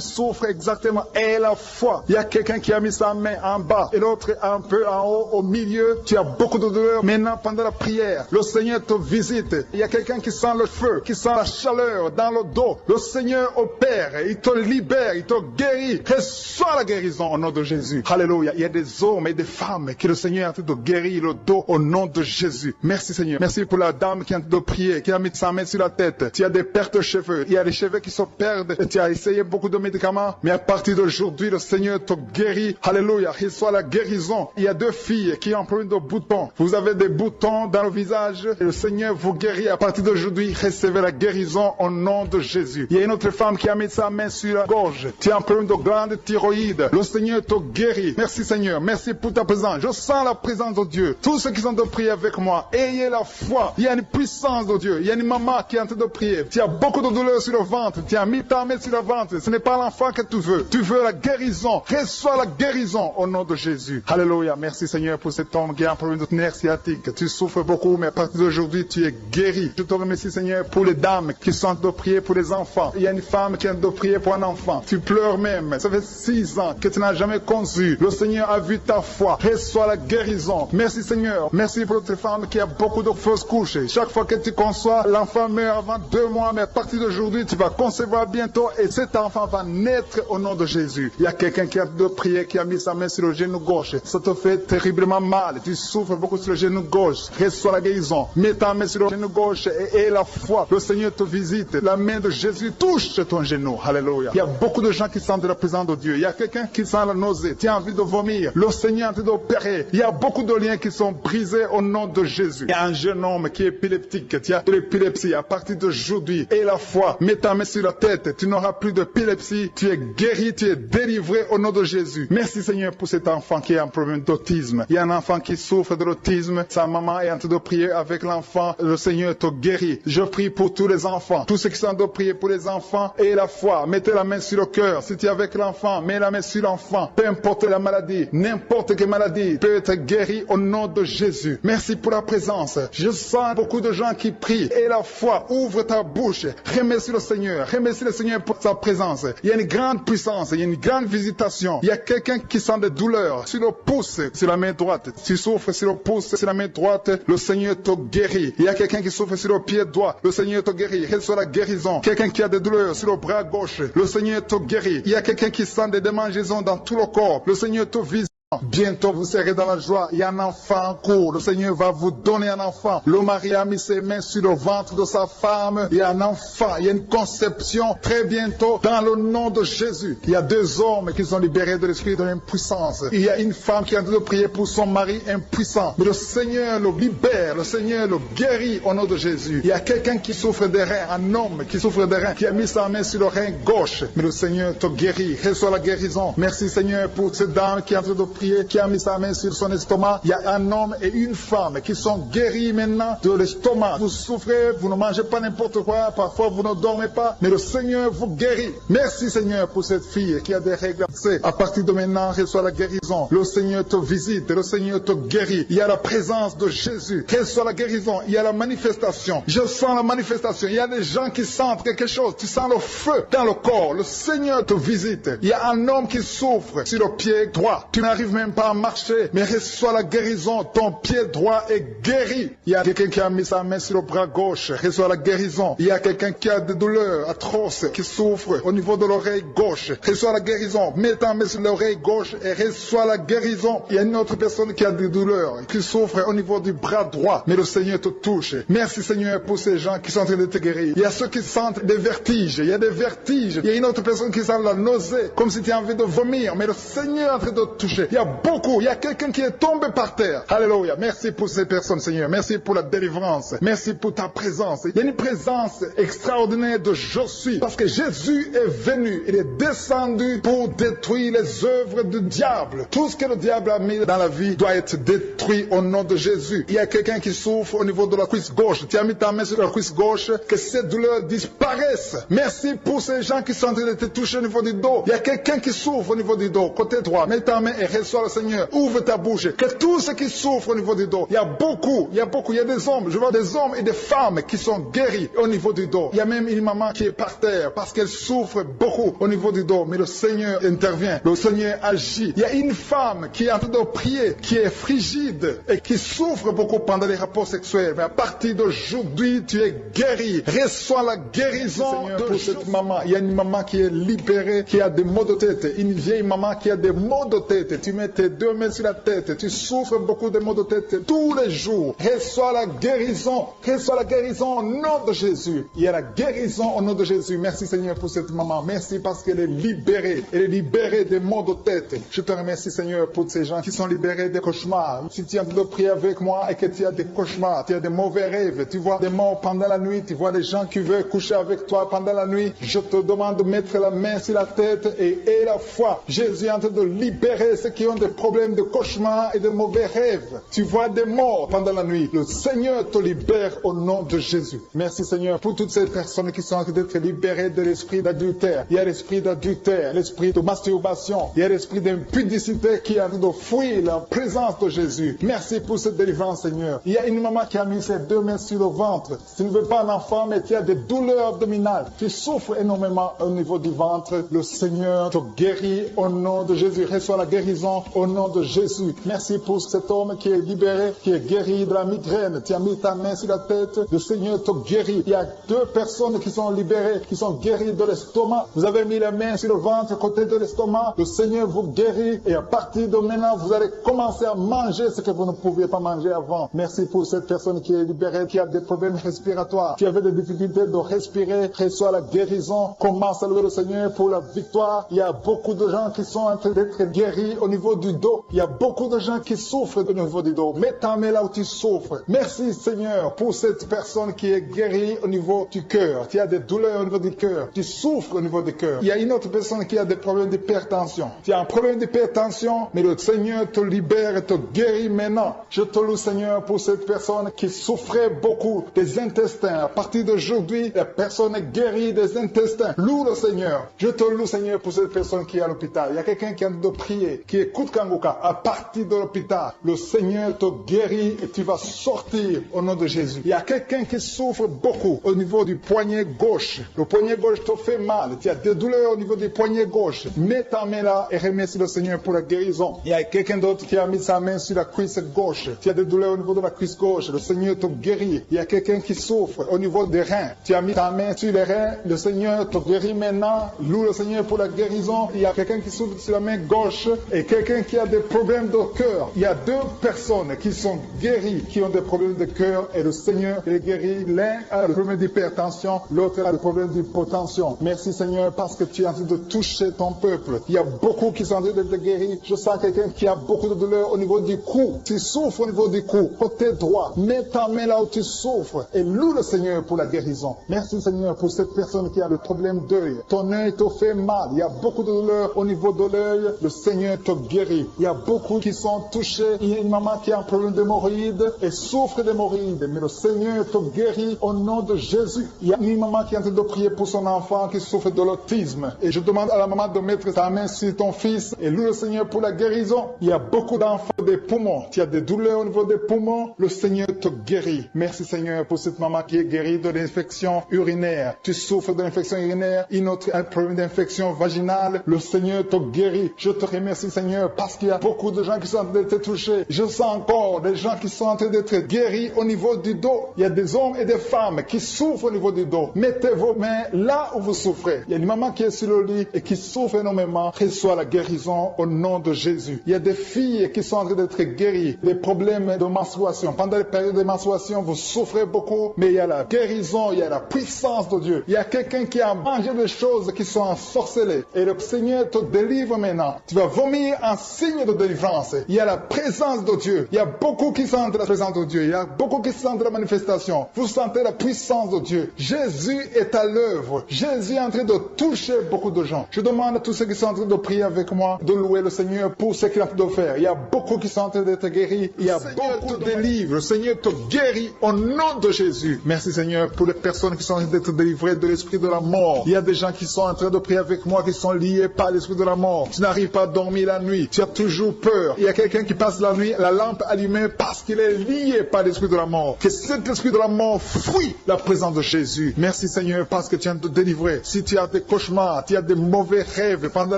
souffres exactement et la foi. Il y a quelqu'un qui a mis sa main en bas et l'autre un peu en haut, au milieu. Tu as beaucoup de douleur. Maintenant, pendant la prière, le Seigneur te visite. Il y a quelqu'un qui sent le feu, qui sent la chaleur dans le dos. Le Seigneur opère. Il te libère. Il te guérit. Reçois la guérison au nom de Jésus. Alléluia. Il y a des hommes et des femmes que le Seigneur est en train de guérir le dos au nom de Jésus. Merci Seigneur. Merci pour la dame qui est en train de prier, qui a mis sa main sur la tête. Tu as des pertes de cheveux. Il y a des cheveux qui se perdent. Et tu as essayé beaucoup de médicaments. Mais à partir d'aujourd'hui, le Seigneur te guérit. Alléluia. Reçois la guérison. Il y a 2 filles qui ont un problème de boutons. Vous avez des boutons dans le visage. Et le Seigneur vous guérit. À partir d'aujourd'hui, recevez la guérison au nom de Jésus. Il y a une autre femme qui a mis sa main sur la gorge. Tu as un problème de glande thyroïde. Le Seigneur te guérit. Merci Seigneur. Merci pour ta présence. Je sens la présence de Dieu. Tous ceux qui sont de prier avec moi, ayez la foi. Il y a une puissance de Dieu. Il y a une maman qui est en train de prier. Tu as beaucoup de douleur sur le ventre. Tu as mis ta main sur le ventre. Ce n'est pas l'enfant que tu veux. Tu veux la guérison. Reçois la guérison au nom de Jésus. Alléluia. Merci Seigneur pour cet homme qui a un problème de nerf sciatique. Tu souffres beaucoup, mais à partir d'aujourd'hui, tu es guéri. Je te remercie Seigneur pour les dames qui sont en train de prier pour les enfants. Il y a une femme qui est en train de prier pour un enfant. Tu pleures même. Ça fait 6 ans que tu n'as jamais conçu. Le Seigneur a vu ta foi. Reçois la guérison. Merci Seigneur. Merci pour cette femme qui a beaucoup de fausses couches. Chaque fois que tu conçois, l'enfant meurt avant 2 mois, mais à partir d'aujourd'hui, tu vas concevoir bientôt et cet enfant va naître au nom de Jésus. Il y a quelqu'un qui a de prier, qui a mis sa main sur le genou gauche. Ça te fait terriblement mal. Tu souffres beaucoup sur le genou gauche. Reçois la guérison. Mets ta main sur le genou gauche et la foi. Le Seigneur te visite. La main de Jésus touche ton genou. Alléluia. Il y a beaucoup de gens qui sentent la présence de Dieu. Il y a quelqu'un qui sent la nausée. Tu as envie de vomir. Le Seigneur est en train d'opérer. Il y a beaucoup de liens qui sont brisés au nom de Jésus. Il y a un jeune homme qui est épileptique. Tu as de l'épilepsie à partir d'aujourd'hui. Et la foi. Mets ta main sur la tête. Tu n'auras plus d'épilepsie. Tu es guéri. Tu es délivré au nom de Jésus. Merci Seigneur pour cet enfant qui a un problème d'autisme. Il y a un enfant qui souffre de l'autisme. l'autisme. Sa maman est en train de prier avec l'enfant. Le Seigneur te guérit. Je prie pour tous les enfants. Tous ceux qui sont en train de prier pour les enfants et la foi. Mettez la main sur le cœur. Si tu es avec l'enfant, mets la main sur l'enfant. Peu importe la maladie, n'importe quelle maladie peut être guérie au nom de Jésus. Merci pour la présence. Je sens beaucoup de gens qui prient. Et la foi, ouvre ta bouche. Remercie le Seigneur. Remercie le Seigneur pour sa présence. Il y a une grande puissance. Il y a une grande visitation. Il y a quelqu'un qui sent des douleurs sur le pouce, sur la main droite. Tu souffres sur le pouce, sur la main droite. Le Seigneur te guérit. Il y a quelqu'un qui souffre sur le pied droit. Le Seigneur te guérit. Reçois la guérison. Quelqu'un qui a des douleurs sur le bras gauche. Le Seigneur te guérit. Il y a quelqu'un qui sent des démangeaisons dans tout le corps. Le Seigneur te visite. Bientôt vous serez dans la joie. Il y a un enfant en cours. Le Seigneur va vous donner un enfant. Le mari a mis ses mains sur le ventre de sa femme. Il y a un enfant. Il y a une conception très bientôt dans le nom de Jésus. Il y a 2 hommes qui sont libérés de l'esprit de l'impuissance. Il y a une femme qui est en train de prier pour son mari impuissant. Mais le Seigneur le libère. Le Seigneur le guérit au nom de Jésus. Il y a quelqu'un qui souffre des reins. Un homme qui souffre des reins. Qui a mis sa main sur le rein gauche. Mais le Seigneur te guérit. Reçois la guérison. Merci Seigneur pour cette dame qui est en train de prier, qui a mis sa main sur son estomac. Il y a un homme et une femme qui sont guéris maintenant de l'estomac. Vous souffrez, vous ne mangez pas n'importe quoi, parfois vous ne dormez pas, mais le Seigneur vous guérit. Merci Seigneur pour cette fille qui a des règles. À partir de maintenant, reçois la guérison. Le Seigneur te visite, le Seigneur te guérit. Il y a la présence de Jésus. Reçois la guérison, il y a la manifestation. Je sens la manifestation. Il y a des gens qui sentent quelque chose. Tu sens le feu dans le corps. Le Seigneur te visite. Il y a un homme qui souffre sur le pied droit. Tu n'arrives même pas à marcher, mais reçois la guérison. Ton pied droit est guéri. Il y a quelqu'un qui a mis sa main sur le bras gauche. Reçois la guérison. Il y a quelqu'un qui a des douleurs atroces, qui souffre au niveau de l'oreille gauche. Reçois la guérison. Mets ta main sur l'oreille gauche et reçois la guérison. Il y a une autre personne qui a des douleurs, qui souffre au niveau du bras droit, mais le Seigneur te touche. Merci Seigneur pour ces gens qui sont en train de te guérir. Il y a ceux qui sentent des vertiges. Il y a des vertiges. Il y a une autre personne qui sent la nausée, comme si tu as envie de vomir, mais le Seigneur est en train de te toucher. Il y a beaucoup. Il y a quelqu'un qui est tombé par terre. Alléluia. Merci pour ces personnes, Seigneur. Merci pour la délivrance. Merci pour ta présence. Il y a une présence extraordinaire de je suis. Parce que Jésus est venu. Il est descendu pour détruire les œuvres du diable. Tout ce que le diable a mis dans la vie doit être détruit au nom de Jésus. Il y a quelqu'un qui souffre au niveau de la cuisse gauche. Tu as mis ta main sur la cuisse gauche. Que cette douleur disparaisse. Merci pour ces gens qui sont en train de te toucher au niveau du dos. Il y a quelqu'un qui souffre au niveau du dos. Côté droit. Mets ta main et reçois le Seigneur. Ouvre ta bouche. Que tous ceux qui souffrent au niveau du dos. Il y a beaucoup. Il y a des hommes. Je vois des hommes et des femmes qui sont guéris au niveau du dos. Il y a même une maman qui est par terre parce qu'elle souffre beaucoup au niveau du dos. Mais le Seigneur intervient. Le Seigneur agit. Il y a une femme qui est en train de prier, qui est frigide et qui souffre beaucoup pendant les rapports sexuels. Mais à partir d'aujourd'hui, tu es guéri. Reçois la guérison de cette maman. Il y a une maman qui est libérée, qui a des maux de tête. Une vieille maman qui a des maux de tête. Tu mets tes 2 mains sur la tête. Tu souffres beaucoup de maux de tête tous les jours. Reçois la guérison. Reçois la guérison au nom de Jésus. Il y a la guérison au nom de Jésus. Merci Seigneur pour cette maman. Merci parce qu'elle est libérée. Elle est libérée des maux de tête. Je te remercie Seigneur pour ces gens qui sont libérés des cauchemars. Si tu es en train de prier avec moi et que tu as des cauchemars, tu as des mauvais rêves, tu vois des morts pendant la nuit, tu vois des gens qui veulent coucher avec toi pendant la nuit, je te demande de mettre la main sur la tête et la foi. Jésus est en train de libérer ceux qui ont des problèmes de cauchemars et de mauvais rêves. Tu vois des morts pendant la nuit. Le Seigneur te libère au nom de Jésus. Merci Seigneur pour toutes ces personnes qui sont en train d'être libérées de l'esprit d'adultère. Il y a l'esprit d'adultère, l'esprit de masturbation. Il y a l'esprit d'impudicité qui est en train de fuir la présence de Jésus. Merci pour cette délivrance Seigneur. Il y a une maman qui a mis ses 2 mains sur le ventre. Tu ne veux pas un enfant mais tu as des douleurs abdominales. Tu souffres énormément au niveau du ventre. Le Seigneur te guérit au nom de Jésus. Reçois la guérison au nom de Jésus. Merci pour cet homme qui est libéré, qui est guéri de la migraine. Tu as mis ta main sur la tête. Le Seigneur te guérit. Il y a 2 personnes qui sont libérées, qui sont guéries de l'estomac. Vous avez mis la main sur le ventre, côté de l'estomac. Le Seigneur vous guérit et à partir de maintenant, vous allez commencer à manger ce que vous ne pouviez pas manger avant. Merci pour cette personne qui est libérée, qui a des problèmes respiratoires, qui avait des difficultés de respirer. Reçois la guérison. Commence à louer le Seigneur pour la victoire. Il y a beaucoup de gens qui sont en train d'être guéris au niveau niveau du dos. Il y a beaucoup de gens qui souffrent au niveau du dos. Mets ta main là où tu souffres. Merci Seigneur pour cette personne qui est guérie au niveau du cœur. Tu as des douleurs au niveau du cœur. Tu souffres au niveau du cœur. Il y a une autre personne qui a des problèmes d'hypertension. Tu as un problème d'hypertension, mais le Seigneur te libère et te guérit maintenant. Je te loue Seigneur pour cette personne qui souffrait beaucoup des intestins. À partir d'aujourd'hui, la personne est guérie des intestins. Loue le Seigneur. Je te loue Seigneur pour cette personne qui est à l'hôpital. Il y a quelqu'un qui a de prier, qui écoute Kanguka. À partir de l'hôpital, le Seigneur te guérit et tu vas sortir au nom de Jésus. Il y a quelqu'un qui souffre beaucoup au niveau du poignet gauche. Le poignet gauche te fait mal. Tu as des douleurs au niveau du poignet gauche. Mets ta main là et remercie le Seigneur pour la guérison. Il y a quelqu'un d'autre qui a mis sa main sur la cuisse gauche. Tu as des douleurs au niveau de la cuisse gauche. Le Seigneur te guérit. Il y a quelqu'un qui souffre au niveau des reins. Tu as mis ta main sur les reins. Le Seigneur te guérit maintenant. Loue le Seigneur pour la guérison. Il y a quelqu'un qui souffre sur la main gauche et quelqu'un qui a des problèmes de cœur. Il y a deux personnes qui sont guéries, qui ont des problèmes de cœur et le Seigneur les guérit. L'un a le problème d'hypertension, l'autre a le problème d'hypotension. Merci Seigneur parce que tu es en train de toucher ton peuple. Il y a beaucoup qui sont en train d'être guéris. Je sens quelqu'un qui a beaucoup de douleur au niveau du cou. Tu souffres au niveau du cou, côté droit. Mets ta main là où tu souffres et loue le Seigneur pour la guérison. Merci Seigneur pour cette personne qui a le problème d'œil. Ton œil te fait mal. Il y a beaucoup de douleur au niveau de l'œil. Le Seigneur te guérit. Il y a beaucoup qui sont touchés. Il y a une maman qui a un problème d'hémorroïdes et souffre d'hémorroïdes. Mais le Seigneur te guérit au nom de Jésus. Il y a une maman qui est en train de prier pour son enfant qui souffre de l'autisme. Et je demande à la maman de mettre sa main sur ton fils et loue le Seigneur pour la guérison. Il y a beaucoup d'enfants des poumons. Tu as des douleurs au niveau des poumons. Le Seigneur te guérit. Merci Seigneur pour cette maman qui est guérie de l'infection urinaire. Tu souffres de l'infection urinaire. Une autre a un problème d'infection vaginale. Le Seigneur te guérit. Je te remercie Seigneur parce qu'il y a beaucoup de gens qui sont en train d'être touchés. Je sens encore des gens qui sont en train d'être guéris au niveau du dos. Il y a des hommes et des femmes qui souffrent au niveau du dos. Mettez vos mains là où vous souffrez. Il y a une maman qui est sur le lit et qui souffre énormément. Reçoit la guérison au nom de Jésus. Il y a des filles qui sont en train d'être guéries. Des problèmes de menstruation. Pendant les périodes de menstruation, vous souffrez beaucoup, mais il y a la guérison, il y a la puissance de Dieu. Il y a quelqu'un qui a mangé des choses qui sont ensorcelées. Et le Seigneur te délivre maintenant. Tu vas vomir un signe de délivrance. Il y a la présence de Dieu. Il y a beaucoup qui sentent la présence de Dieu. Il y a beaucoup qui sentent la manifestation. Vous sentez la puissance de Dieu. Jésus est à l'œuvre. Jésus est en train de toucher beaucoup de gens. Je demande à tous ceux qui sont en train de prier avec moi de louer le Seigneur pour ce qu'il est en train de faire. Il y a beaucoup qui sont en train d'être guéris. Il y a beaucoup de délivres. Le Seigneur te guérit au nom de Jésus. Merci Seigneur pour les personnes qui sont en train d'être délivrées de l'esprit de la mort. Il y a des gens qui sont en train de prier avec moi qui sont liés par l'esprit de la mort. Tu n'arrives pas à dormir la nuit. Tu as toujours peur. Il y a quelqu'un qui passe la nuit, la lampe allumée parce qu'il est lié par l'esprit de la mort. Que cet esprit de la mort fuit la présence de Jésus. Merci Seigneur parce que tu viens de te délivrer. Si tu as des cauchemars, tu as des mauvais rêves pendant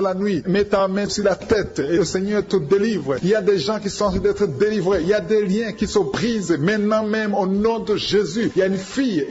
la nuit, mets ta main sur la tête et le Seigneur te délivre. Il y a des gens qui sont en train d'être délivrés. Il y a des liens qui se brisent maintenant même au nom de Jésus. Il y a une fille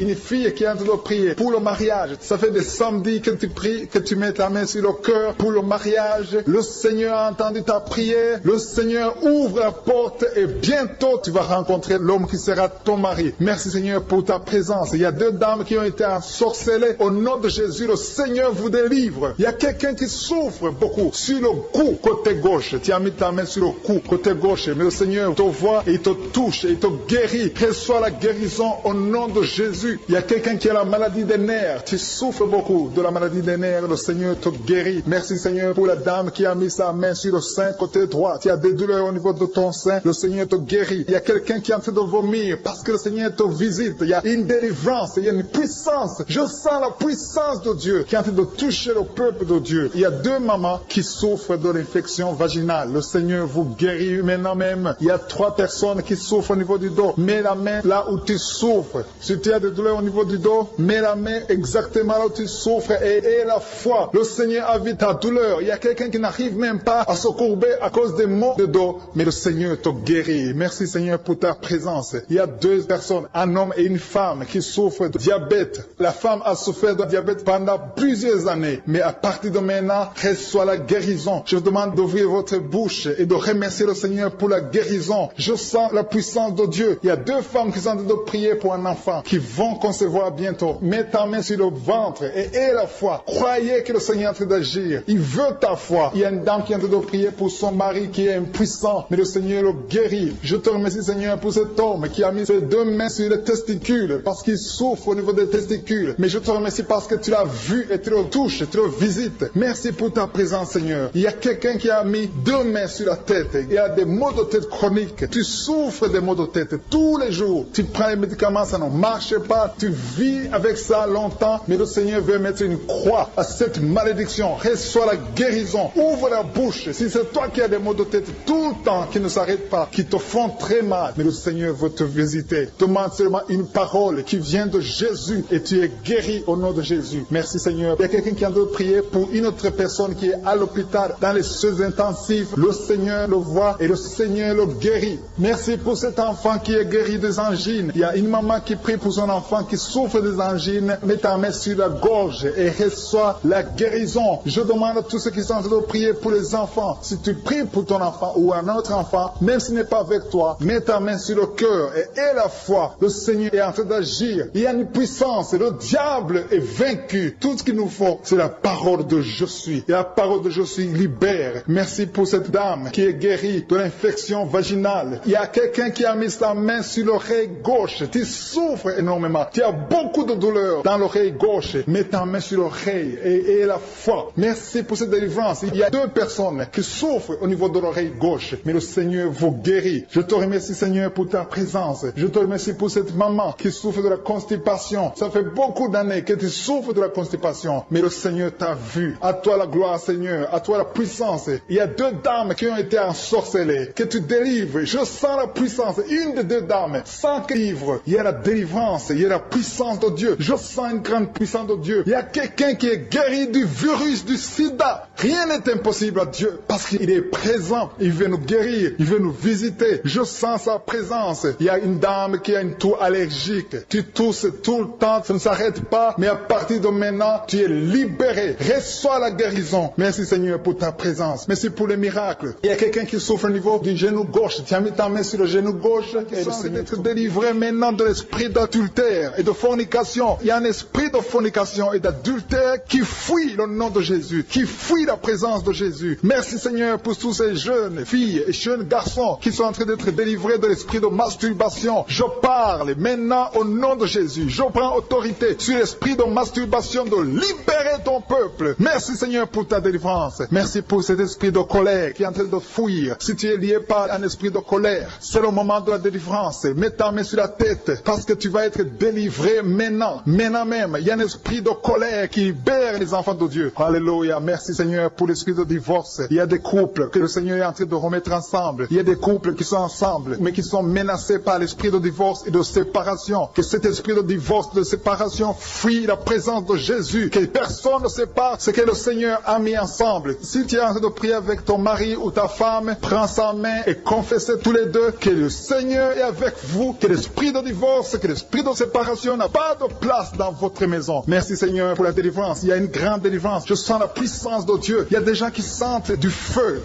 qui est en train de prier pour le mariage. Ça fait des samedis que tu pries, que tu mets ta main sur le cœur pour le mariage. Le Seigneur a entendu ta prière. Le Seigneur ouvre la porte et bientôt tu vas rencontrer l'homme qui sera ton mari. Merci Seigneur pour ta présence. Il y a deux dames qui ont été ensorcelées. Au nom de Jésus, le Seigneur vous délivre. Il y a quelqu'un qui souffre beaucoup sur le cou, côté gauche. Tu as mis ta main sur le cou, côté gauche. Mais le Seigneur te voit et il te touche et il te guérit. Reçois la guérison au nom de Jésus. Il y a quelqu'un qui a la maladie des nerfs. Tu souffres beaucoup de la maladie des nerfs. Le Seigneur te guérit. Merci Seigneur pour la dame qui a mis sa main sur le sein côté droit. Tu as des douleurs au niveau de ton sein. Le Seigneur te guérit. Il y a quelqu'un qui est en train de vomir parce que le Seigneur te visite. Il y a une délivrance. Il y a une puissance. Je sens la puissance de Dieu qui est en train de toucher le peuple de Dieu. Il y a deux mamans qui souffrent de l'infection vaginale. Le Seigneur vous guérit maintenant même. Il y a trois personnes qui souffrent au niveau du dos. Mets la main là où tu souffres. Si tu as des douleurs au niveau du dos, mets la main exactement là où tu souffres et aie la foi. Le Seigneur a vu ta douleur. Il y a quelqu'un qui n'arrive même pas à se courber à cause des maux de dos, mais le Seigneur te guérit. Merci Seigneur pour ta présence. Il y a deux personnes, un homme et une femme qui souffrent de diabète. La femme a souffert de diabète pendant plusieurs années, mais à partir de maintenant, reçoit la guérison. Je vous demande d'ouvrir votre bouche et de remercier le Seigneur pour la guérison. Je sens la puissance de Dieu. Il y a deux femmes qui sont en train de prier pour un enfant qui vont concevoir bientôt. Mets ta main sur le ventre et aie la foi. Croyez que le Seigneur est en train d'agir. Il veut ta foi. Il y a une dame qui est en train de prier prier pour son mari qui est impuissant, mais le Seigneur le guérit. Je te remercie, Seigneur, pour cet homme qui a mis ses 2 mains sur les testicules parce qu'il souffre au niveau des testicules. Mais je te remercie parce que tu l'as vu et tu le touches, tu le visites. Merci pour ta présence, Seigneur. Il y a quelqu'un qui a mis 2 mains sur la tête. Il y a des maux de tête chroniques. Tu souffres des maux de tête tous les jours. Tu prends les médicaments, ça ne marche pas. Tu vis avec ça longtemps. Mais le Seigneur veut mettre une croix à cette malédiction. Reçois la guérison. Ouvre la bouche. Si c'est toi qui as des maux de tête tout le temps, qui ne s'arrêtent pas, qui te font très mal, mais le Seigneur veut te visiter. Demande seulement une parole qui vient de Jésus et tu es guéri au nom de Jésus. Merci, Seigneur. Il y a quelqu'un qui a de prier pour une autre personne qui est à l'hôpital dans les soins intensifs. Le Seigneur le voit et le Seigneur le guérit. Merci pour cet enfant qui est guéri des angines. Il y a une maman qui prie pour son enfant qui souffre des angines. Mets ta main sur la gorge et reçois la guérison. Je demande à tous ceux qui sont en train de prier pour les enfants. Si tu pries pour ton enfant ou un autre enfant, même s'il n'est pas avec toi, mets ta main sur le cœur et aie la foi. Le Seigneur est en train d'agir. Il y a une puissance. Le diable est vaincu. Tout ce qu'il nous faut, c'est la parole de je suis. Et la parole de je suis libère. Merci pour cette dame qui est guérie de l'infection vaginale. Il y a quelqu'un qui a mis sa main sur l'oreille gauche. Tu souffres énormément. Tu as beaucoup de douleur dans l'oreille gauche. Mets ta main sur l'oreille et aie la foi. Merci pour cette délivrance. Il y a 2 personnes qui souffrent au niveau de l'oreille gauche. Mais le Seigneur vous guérit. Je te remercie, Seigneur, pour ta présence. Je te remercie pour cette maman qui souffre de la constipation. Ça fait beaucoup d'années que tu souffres de la constipation. Mais le Seigneur t'a vu. À toi la gloire, Seigneur. À toi la puissance. Il y a 2 dames qui ont été ensorcelées. Que tu délivres. Je sens la puissance. Une des 2 dames. Sans que livre. Il y a la délivrance. Il y a la puissance de Dieu. Je sens une grande puissance de Dieu. Il y a quelqu'un qui est guéri du virus du sida. Rien n'est impossible à Dieu. Parce qu'il est présent. Il veut nous guérir. Il veut nous visiter. Je sens sa présence. Il y a une dame qui a une toux allergique. Tu tousses tout le temps. Ça ne s'arrête pas. Mais à partir de maintenant, tu es libéré. Reçois la guérison. Merci, Seigneur, pour ta présence. Merci pour les miracles. Il y a quelqu'un qui souffre au niveau du genou gauche. Tu as mis ta main sur le genou gauche. Et le Seigneur est délivré maintenant de l'esprit d'adultère et de fornication. Il y a un esprit de fornication et d'adultère qui fuit le nom de Jésus, qui fuit la présence de Jésus. Merci, Seigneur, pour tous ces jeunes filles et jeunes garçons qui sont en train d'être délivrés de l'esprit de masturbation. Je parle maintenant au nom de Jésus. Je prends autorité sur l'esprit de masturbation de libérer ton peuple. Merci, Seigneur, pour ta délivrance. Merci pour cet esprit de colère qui est en train de fuir. Si tu es lié par un esprit de colère, c'est le moment de la délivrance. Mets ta main sur la tête parce que tu vas être délivré maintenant. Maintenant même, il y a un esprit de colère qui libère les enfants de Dieu. Alléluia. Merci, Seigneur, pour l'esprit de divorce. Il y a des couples que le Seigneur est en train de remettre ensemble. Il y a des couples qui sont ensemble, mais qui sont menacés par l'esprit de divorce et de séparation. Que cet esprit de divorce, de séparation, fuit la présence de Jésus. Que personne ne sépare ce que le Seigneur a mis ensemble. Si tu es en train de prier avec ton mari ou ta femme, prends sa main et confessez tous les 2 que le Seigneur est avec vous, que l'esprit de divorce, que l'esprit de séparation n'a pas de place dans votre maison. Merci, Seigneur, pour la délivrance. Il y a une grande délivrance. Je sens la puissance de Dieu. Il y a des gens qui sentent du feu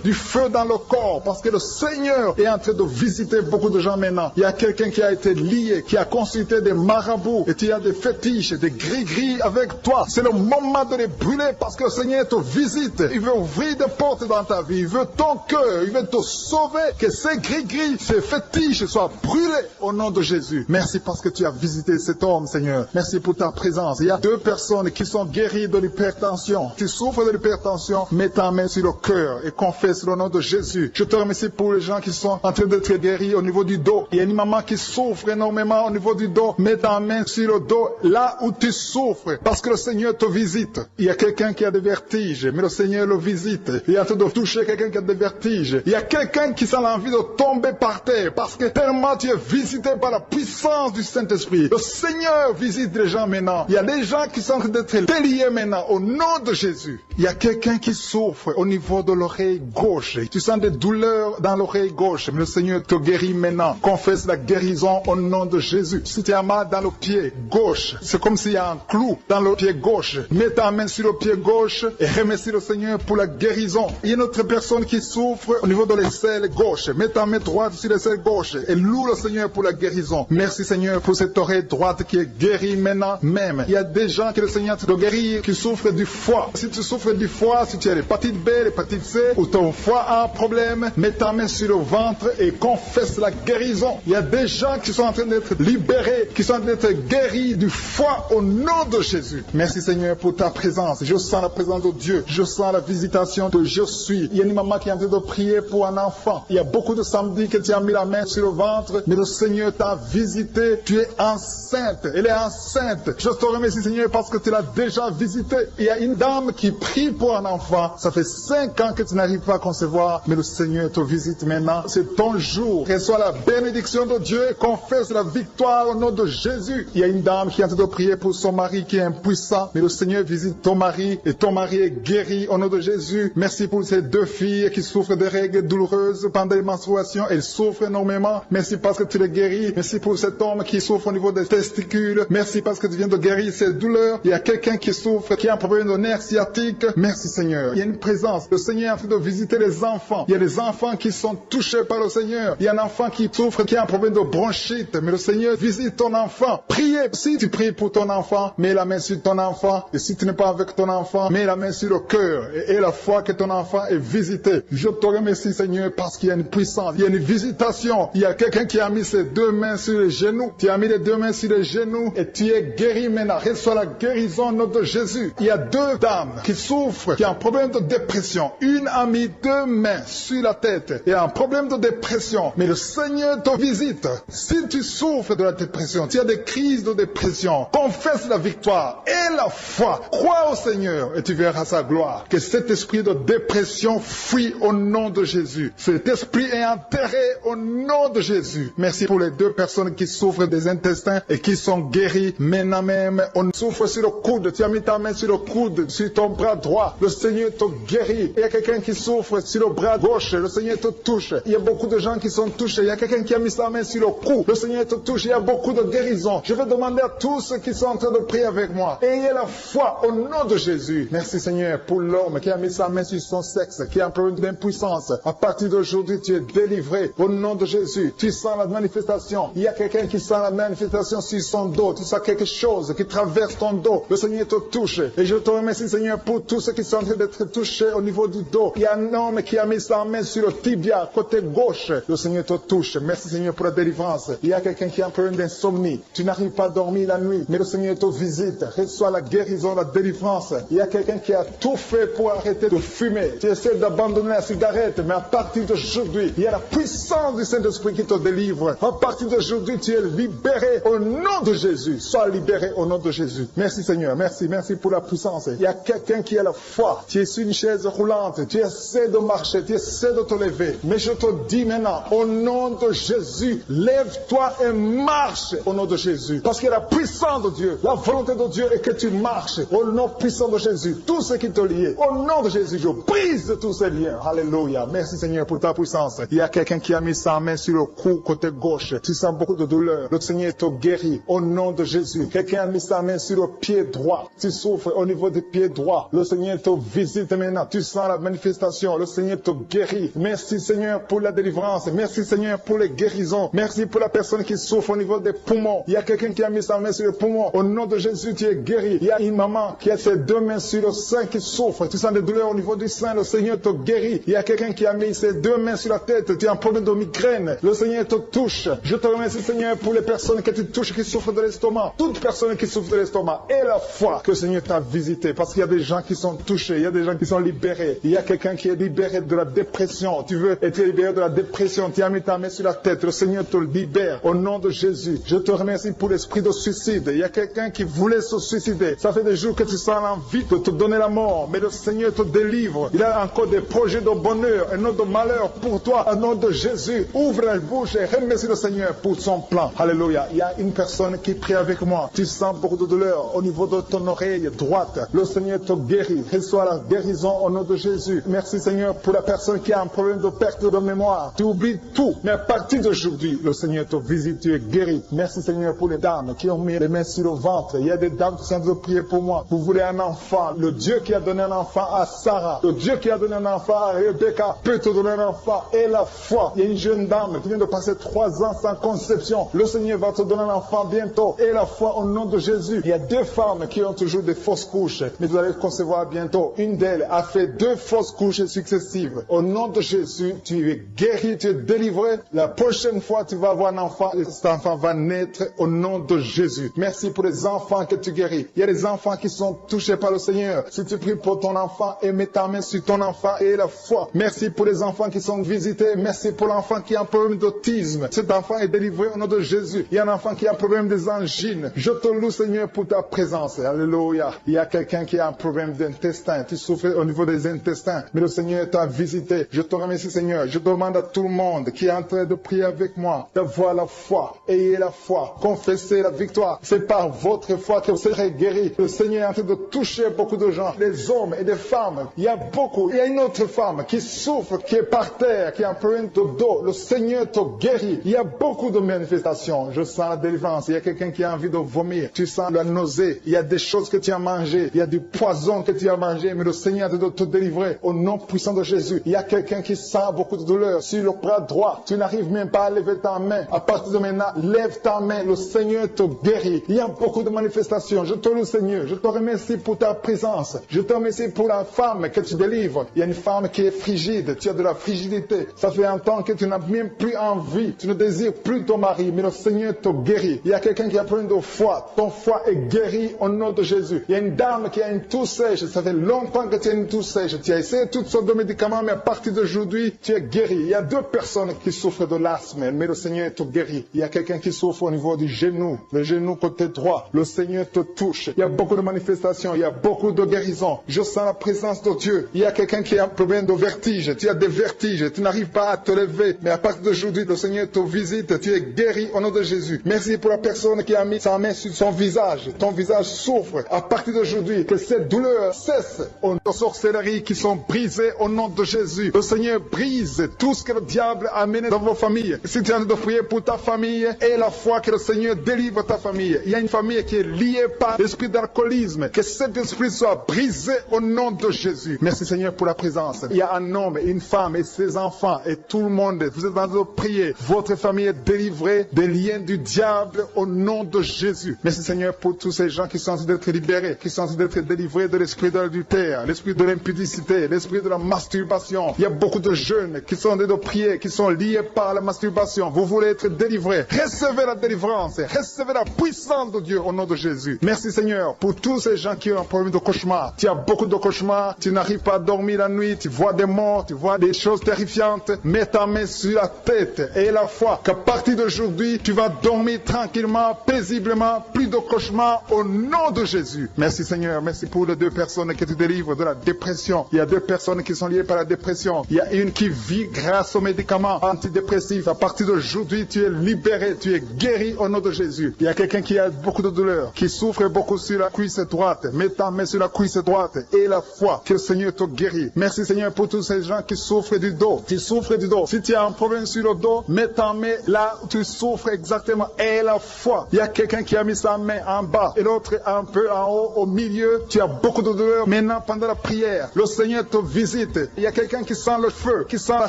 dans le corps, parce que le Seigneur est en train de visiter beaucoup de gens maintenant. Il y a quelqu'un qui a été lié, qui a consulté des marabouts, et tu as des fétiches, des gris-gris avec toi. C'est le moment de les brûler, parce que le Seigneur te visite. Il veut ouvrir des portes dans ta vie. Il veut ton cœur. Il veut te sauver. Que ces gris-gris, ces fétiches soient brûlés au nom de Jésus. Merci parce que tu as visité cet homme, Seigneur. Merci pour ta présence. Il y a 2 personnes qui sont guéries de l'hypertension. Tu souffres de l'hypertension, mets ta main sur le cœur et confesse le nom de Jésus. Je te remercie pour les gens qui sont en train d'être guéris au niveau du dos. Il y a une maman qui souffre énormément au niveau du dos. Mets ta main sur le dos, là où tu souffres, parce que le Seigneur te visite. Il y a quelqu'un qui a des vertiges, mais le Seigneur le visite. Il est en train de toucher quelqu'un qui a des vertiges. Il y a quelqu'un qui sent l'envie de tomber par terre, parce que tellement tu es visité par la puissance du Saint-Esprit. Le Seigneur visite les gens maintenant. Il y a des gens qui sont en train d'être déliés maintenant, au nom de Jésus. Il y a quelqu'un qui souffre au niveau de l'oreille gauche. Tu sens des douleurs dans l'oreille gauche, mais le Seigneur te guérit maintenant. Confesse la guérison au nom de Jésus. Si tu as mal dans le pied gauche, c'est comme s'il y a un clou dans le pied gauche. Mets ta main sur le pied gauche et remercie le Seigneur pour la guérison. Il y a une autre personne qui souffre au niveau de l'aisselle gauche. Mets ta main droite sur l'aisselle gauche et loue le Seigneur pour la guérison. Merci, Seigneur, pour cette oreille droite qui est guérie maintenant même. Il y a des gens que le Seigneur te guérit qui souffrent du foie. Si tu souffres du foie, si tu as l'hépatite B, l'hépatite C, brisé ou ton foie a un problème, mets ta main sur le ventre et confesse la guérison. Il y a des gens qui sont en train d'être libérés, qui sont en train d'être guéris du foie au nom de Jésus. Merci Seigneur pour ta présence. Je sens la présence de Dieu. Je sens la visitation de je suis. Il y a une maman qui est en train de prier pour un enfant. Il y a beaucoup de samedis que tu as mis la main sur le ventre, mais le Seigneur t'a visité. Tu es enceinte. Elle est enceinte. Je te remercie Seigneur parce que tu l'as déjà visité. Il y a une dame qui prie pour un enfant. Ça fait 5 ans que tu n'arrives pas à concevoir, mais le Seigneur te visite maintenant. C'est ton jour. Reçois la bénédiction de Dieu et confesse la victoire au nom de Jésus. Il y a une dame qui est en train de prier pour son mari qui est impuissant, mais le Seigneur visite ton mari et ton mari est guéri au nom de Jésus. Merci pour ces 2 filles qui souffrent de règles douloureuses pendant les menstruations. Elles souffrent énormément. Merci parce que tu les guéris. Merci pour cet homme qui souffre au niveau des testicules. Merci parce que tu viens de guérir ces douleurs. Il y a quelqu'un qui souffre, qui a un problème de nerf sciatique. Merci Seigneur. Il y a une présence. Le Seigneur est en train de visiter les enfants. Il y a des enfants qui sont touchés par le Seigneur. Il y a un enfant qui souffre, qui a un problème de bronchite. Mais le Seigneur visite ton enfant. Priez. Si tu pries pour ton enfant, mets la main sur ton enfant. Et si tu n'es pas avec ton enfant, mets la main sur le cœur. Et la foi que ton enfant est visité. Je te remercie Seigneur parce qu'il y a une puissance. Il y a une visitation. Il y a quelqu'un qui a mis ses 2 mains sur les genoux. Tu as mis les 2 mains sur les genoux et tu es guéri maintenant. Reçois la guérison au nom de Jésus. Il y a 2 dames qui souffrent, qui ont un problème de dépression. Une a mis 2 mains sur la tête et a un problème de dépression. Mais le Seigneur te visite. Si tu souffres de la dépression, tu as des crises de dépression, confesse la victoire et la foi. Crois au Seigneur et tu verras sa gloire. Que cet esprit de dépression fuit au nom de Jésus. Cet esprit est enterré au nom de Jésus. Merci pour les 2 personnes qui souffrent des intestins et qui sont guéries maintenant même. On souffre sur le coude. Tu as mis ta main sur le coude, sur ton bras droit. Le Seigneur te guérit. Il y a quelqu'un qui souffre sur le bras gauche. Le Seigneur te touche. Il y a beaucoup de gens qui sont touchés. Il y a quelqu'un qui a mis sa main sur le cou. Le Seigneur te touche. Il y a beaucoup de guérisons. Je vais demander à tous ceux qui sont en train de prier avec moi. Ayez la foi au nom de Jésus. Merci Seigneur pour l'homme qui a mis sa main sur son sexe, qui a un problème d'impuissance. À partir d'aujourd'hui, tu es délivré au nom de Jésus. Tu sens la manifestation. Il y a quelqu'un qui sent la manifestation sur son dos. Tu sens quelque chose qui traverse ton dos. Le Seigneur te touche. Et je te remercie Seigneur pour tous ceux qui sont en train d'être touchés au niveau du dos. Il y a un homme qui a mis sa main sur le tibia, côté gauche. Le Seigneur te touche. Merci Seigneur pour la délivrance. Il y a quelqu'un qui a un problème d'insomnie. Tu n'arrives pas à dormir la nuit, mais le Seigneur te visite. Reçois la guérison, la délivrance. Il y a quelqu'un qui a tout fait pour arrêter de fumer. Tu essaies d'abandonner la cigarette, mais à partir d'aujourd'hui, il y a la puissance du Saint-Esprit qui te délivre. À partir d'aujourd'hui, tu es libéré au nom de Jésus. Sois libéré au nom de Jésus. Merci Seigneur. Merci pour la puissance. Il y a quelqu'un qui a la foi. Tu es sur une chaise roulante. Tu essaies de marcher. Tu essaies de te lever. Mais je te dis maintenant, au nom de Jésus, lève-toi et marche au nom de Jésus. Parce qu'il y a la puissance de Dieu. La volonté de Dieu est que tu marches au nom puissant de Jésus. Tout ce qui te lie, au nom de Jésus, je brise tous ces liens. Alléluia. Merci Seigneur pour ta puissance. Il y a quelqu'un qui a mis sa main sur le cou côté gauche. Tu sens beaucoup de douleur. Le Seigneur te guérit au nom de Jésus. Quelqu'un a mis sa main sur le pied droit. Tu souffres au niveau du pied droit. Le Seigneur te visite maintenant. Tu sens la manifestation. Le Seigneur te guérit. Merci Seigneur pour la délivrance. Merci Seigneur pour les guérisons. Merci pour la personne qui souffre au niveau des poumons. Il y a quelqu'un qui a mis sa main sur le poumon. Au nom de Jésus, tu es guéri. Il y a une maman qui a ses 2 mains sur le sein qui souffre. Tu sens des douleurs au niveau du sein. Le Seigneur te guérit. Il y a quelqu'un qui a mis ses 2 mains sur la tête. Tu as un problème de migraine. Le Seigneur te touche. Je te remercie Seigneur pour les personnes que tu touches qui souffrent de l'estomac. Toute personne qui souffre de l'estomac. Et la foi que le Seigneur t'a visité. Parce qu'il y a des gens qui sont touchés. Il y a des gens qui sont libérés. Il y a quelqu'un qui est libéré de la dépression. Tu veux être libéré de la dépression. Tu as mis ta main sur la tête. Le Seigneur te libère. Au nom de Jésus. Je te remercie pour l'esprit de suicide. Il y a quelqu'un qui voulait se suicider. Ça fait des jours que tu sens l'envie de te donner la mort. Mais le Seigneur te délivre. Il a encore des projets de bonheur et non de malheur pour toi. Au nom de Jésus. Ouvre la bouche et remercie le Seigneur pour son plan. Alléluia. Il y a une personne qui prie avec moi. Tu sens beaucoup de douleur au niveau de ton oreille droite. Le Seigneur te guérit. Reçois la guérison au nom de Jésus. Merci Seigneur pour la personne qui a un problème de perte de mémoire. Tu oublies tout. Mais à partir d'aujourd'hui, le Seigneur te visite. Tu es guéri. Merci Seigneur pour les dames qui ont mis les mains sur le ventre. Il y a des dames qui sont en train de prier pour moi. Vous voulez un enfant. Le Dieu qui a donné un enfant à Sarah. Le Dieu qui a donné un enfant à Rebecca peut te donner un enfant. Et la foi. Il y a une jeune dame qui vient de passer 3 ans sans conception. Le Seigneur va te donner un enfant bientôt. Et la foi au nom de Jésus. Il y a 2 femmes qui ont toujours des fausses couches. Mais vous allez concevoir bientôt. Une d'elles a fait 2 fausses fausses couches successives. Au nom de Jésus, tu es guéri, tu es délivré. La prochaine fois, tu vas avoir un enfant et cet enfant va naître au nom de Jésus. Merci pour les enfants que tu guéris. Il y a des enfants qui sont touchés par le Seigneur. Si tu pries pour ton enfant et mets ta main sur ton enfant et la foi. Merci pour les enfants qui sont visités. Merci pour l'enfant qui a un problème d'autisme. Cet enfant est délivré au nom de Jésus. Il y a un enfant qui a un problème des angines. Je te loue, Seigneur, pour ta présence. Alléluia. Il y a quelqu'un qui a un problème d'intestin. Tu souffres au niveau des intestins. Mais le Seigneur t'a visité. Je te remercie, Seigneur. Je demande à tout le monde qui est en train de prier avec moi d'avoir la foi. Ayez la foi. Confessez la victoire. C'est par votre foi que vous serez guéris. Le Seigneur est en train de toucher beaucoup de gens. Des hommes et des femmes. Il y a beaucoup. Il y a une autre femme qui souffre, qui est par terre, qui a un problème de dos. Le Seigneur te guérit. Il y a beaucoup de manifestations. Je sens la délivrance. Il y a quelqu'un qui a envie de vomir. Tu sens la nausée. Il y a des choses que tu as mangées. Il y a du poison que tu as mangé. Mais le Seigneur doit te délivrer au nom puissant de Jésus. Il y a quelqu'un qui sent beaucoup de douleur sur le bras droit. Tu n'arrives même pas à lever ta main. À partir de maintenant, lève ta main. Le Seigneur te guérit. Il y a beaucoup de manifestations. Je te loue, Seigneur. Je te remercie pour ta présence. Je te remercie pour la femme que tu délivres. Il y a une femme qui est frigide. Tu as de la frigidité. Ça fait un temps que tu n'as même plus envie. Tu ne désires plus ton mari. Mais le Seigneur te guérit. Il y a quelqu'un qui a plein de foi. Ton foie est guéri au nom de Jésus. Il y a une dame qui a une toux sèche. Ça fait longtemps que tu as une toux sèche. Tu as essayé toutes sortes de médicaments, mais à partir d'aujourd'hui, tu es guéri. Il y a 2 personnes qui souffrent de l'asthme, mais le Seigneur te guérit. Il y a quelqu'un qui souffre au niveau du genou, le genou côté droit. Le Seigneur te touche. Il y a beaucoup de manifestations. Il y a beaucoup de guérisons. Je sens la présence de Dieu. Il y a quelqu'un qui a un problème de vertige. Tu as des vertiges. Tu n'arrives pas à te lever, mais à partir d'aujourd'hui, le Seigneur te visite. Tu es guéri au nom de Jésus. Merci pour la personne qui a mis sa main sur son visage. Ton visage souffre. À partir d'aujourd'hui, que cette douleur cesse. Aux sorcelleries qui sont brisées au nom de Jésus. Le Seigneur brise tout ce que le diable a amené dans vos familles. Si tu es en train de prier pour ta famille, et la foi que le Seigneur délivre ta famille. Il y a une famille qui est liée par l'esprit d'alcoolisme. Que cet esprit soit brisé au nom de Jésus. Merci Seigneur pour la présence. Il y a un homme, une femme et ses enfants et tout le monde. Vous êtes en train de prier. Votre famille est délivrée des liens du diable au nom de Jésus. Merci Seigneur pour tous ces gens qui sont en train d'être libérés, qui sont en train d'être délivrés de l'esprit de l'adultère, l'esprit de l'impudicité, l'esprit de la masturbation. Il y a beaucoup de jeunes qui sont en train de prier, qui sont liés par la masturbation. Vous voulez être délivrés. Recevez la délivrance. Recevez la puissance de Dieu au nom de Jésus. Merci Seigneur pour tous ces gens qui ont un problème de cauchemar. Tu as beaucoup de cauchemars. Tu n'arrives pas à dormir la nuit. Tu vois des morts. Tu vois des choses terrifiantes. Mets ta main sur la tête et la foi qu'à partir d'aujourd'hui, tu vas dormir tranquillement, paisiblement. Plus de cauchemars au nom de Jésus. Merci Seigneur. Merci pour les 2 personnes que tu délivres de la dépression. Il y a 2 personnes qui sont liées par la dépression. Il y a une qui vit grâce aux médicaments antidépressifs. À partir d'aujourd'hui, tu es libéré. Tu es guéri au nom de Jésus. Il y a quelqu'un qui a beaucoup de douleur, qui souffre beaucoup sur la cuisse droite. Mets ta main sur la cuisse droite et la foi que le Seigneur te guérit. Merci Seigneur pour tous ces gens qui souffrent du dos. Tu souffres du dos. Si tu as un problème sur le dos, mets ta main là où tu souffres exactement et la foi. Il y a quelqu'un qui a mis sa main en bas et l'autre un peu en haut, au milieu. Tu as beaucoup de douleur. Maintenant, pendant la prière, le Seigneur te visite. Il y a quelqu'un qui sent le feu, qui sent la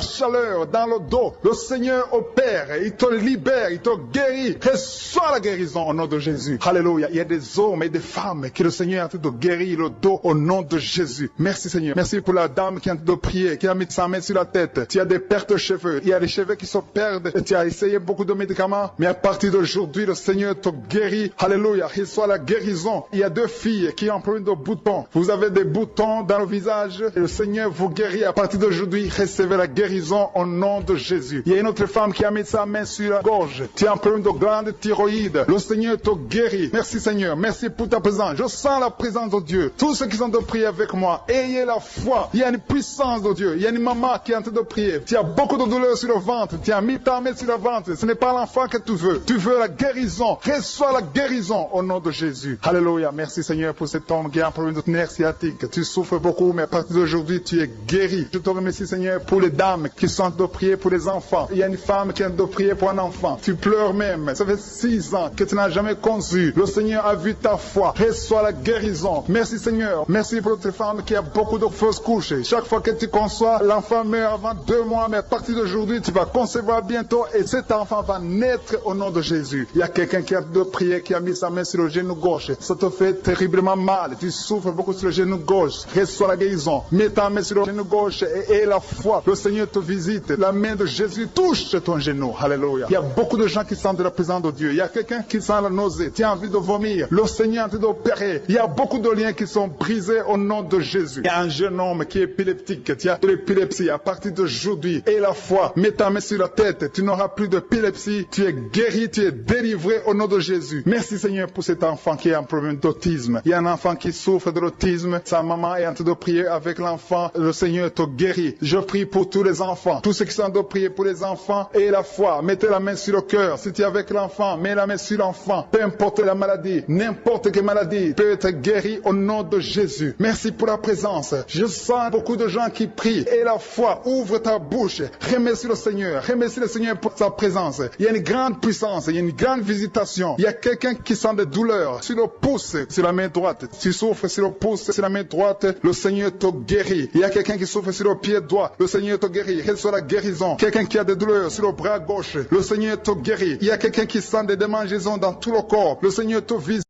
chaleur dans le dos. Le Seigneur opère. Il te libère. Il te guérit. Reçois la guérison au nom de Jésus. Alléluia. Il y a des hommes et des femmes que le Seigneur est en train de guérir le dos au nom de Jésus. Merci Seigneur. Merci pour la dame qui est en train de prier, qui a mis sa main sur la tête. Tu as des pertes de cheveux. Il y a des cheveux qui se perdent. Et tu as essayé beaucoup de médicaments. Mais à partir d'aujourd'hui, le Seigneur te guérit. Alléluia. Reçois la guérison. Il y a 2 filles qui ont un problème de boutons. Vous avez des boutons dans le visage. Et le Seigneur vous guérit. À partir d'aujourd'hui, recevez la guérison au nom de Jésus. Il y a une autre femme qui a mis sa main sur la gorge. Tu as un problème de glande thyroïde. Le Seigneur te guérit. Merci Seigneur. Merci pour ta présence. Je sens la présence de Dieu. Tous ceux qui sont de prier avec moi, ayez la foi. Il y a une puissance de Dieu. Il y a une maman qui est en train de prier. Tu as beaucoup de douleur sur le ventre. Tu as mis ta main sur le ventre. Ce n'est pas l'enfant que tu veux. Tu veux la guérison. Reçois la guérison au nom de Jésus. Alléluia. Merci Seigneur pour cet homme qui a un problème de nerf sciatique. Tu souffres beaucoup, mais à partir d'aujourd'hui, tu es guéri. Je te remercie Seigneur pour les dames qui sont en train de prier pour les enfants. Il y a une femme qui est en train de prier pour un enfant. Tu pleures même. Ça fait 6 ans que tu n'as jamais conçu. Le Seigneur a vu ta foi. Reçois la guérison. Merci Seigneur. Merci pour cette femme qui a beaucoup de fausses couches. Chaque fois que tu conçois, l'enfant meurt avant 2 mois, mais à partir d'aujourd'hui, tu vas concevoir bientôt et cet enfant va naître au nom de Jésus. Il y a quelqu'un qui a de prier, qui a mis sa main sur le genou gauche. Ça te fait terriblement mal. Tu souffres beaucoup sur le genou gauche. Reçois la guérison. Mets ta main sur le genou gauche et la foi. Le Seigneur te visite. La main de Jésus touche ton genou. Alléluia. Il y a beaucoup de gens qui sentent la présence de Dieu. Il y a quelqu'un qui sent la nausée. Tu as envie de vomir. Le Seigneur est en train d'opérer. Il y a beaucoup de liens qui sont brisés au nom de Jésus. Il y a un jeune homme qui est épileptique. Tu as de l'épilepsie à partir d'aujourd'hui. Et la foi, mets ta main sur la tête. Tu n'auras plus d'épilepsie. Tu es guéri, tu es délivré au nom de Jésus. Merci Seigneur pour cet enfant qui a un problème d'autisme. Il y a un enfant qui souffre de l'autisme. Sa maman est en train de prier avec l'enfant. Le Seigneur te guérit. Je prie pour tous les enfants. Tous ceux qui sont en train de prier pour les enfants et la foi. Mettez la main sur le cœur. Si tu es avec l'enfant, mets la main sur l'enfant. Peu importe la maladie, n'importe quelle maladie peut être guérie au nom de Jésus. Merci pour la présence. Je sens beaucoup de gens qui prient. Et la foi, ouvre ta bouche. Remercie le Seigneur. Remercie le Seigneur pour sa présence. Il y a une grande puissance. Il y a une grande visitation. Il y a quelqu'un qui sent des douleurs sur le pouce, sur la main droite. Tu souffres sur le pouce, sur la main droite. Le Seigneur te guérit. Il y a quelqu'un qui souffre sur le pied droit. Le Seigneur te guérit. Reçois la guérison. Quelqu'un qui a des douleurs sur le bras gauche. Le Seigneur te guérit. Il y a quelqu'un qui sent des démangeaisons dans tout le corps. Le Seigneur te visite.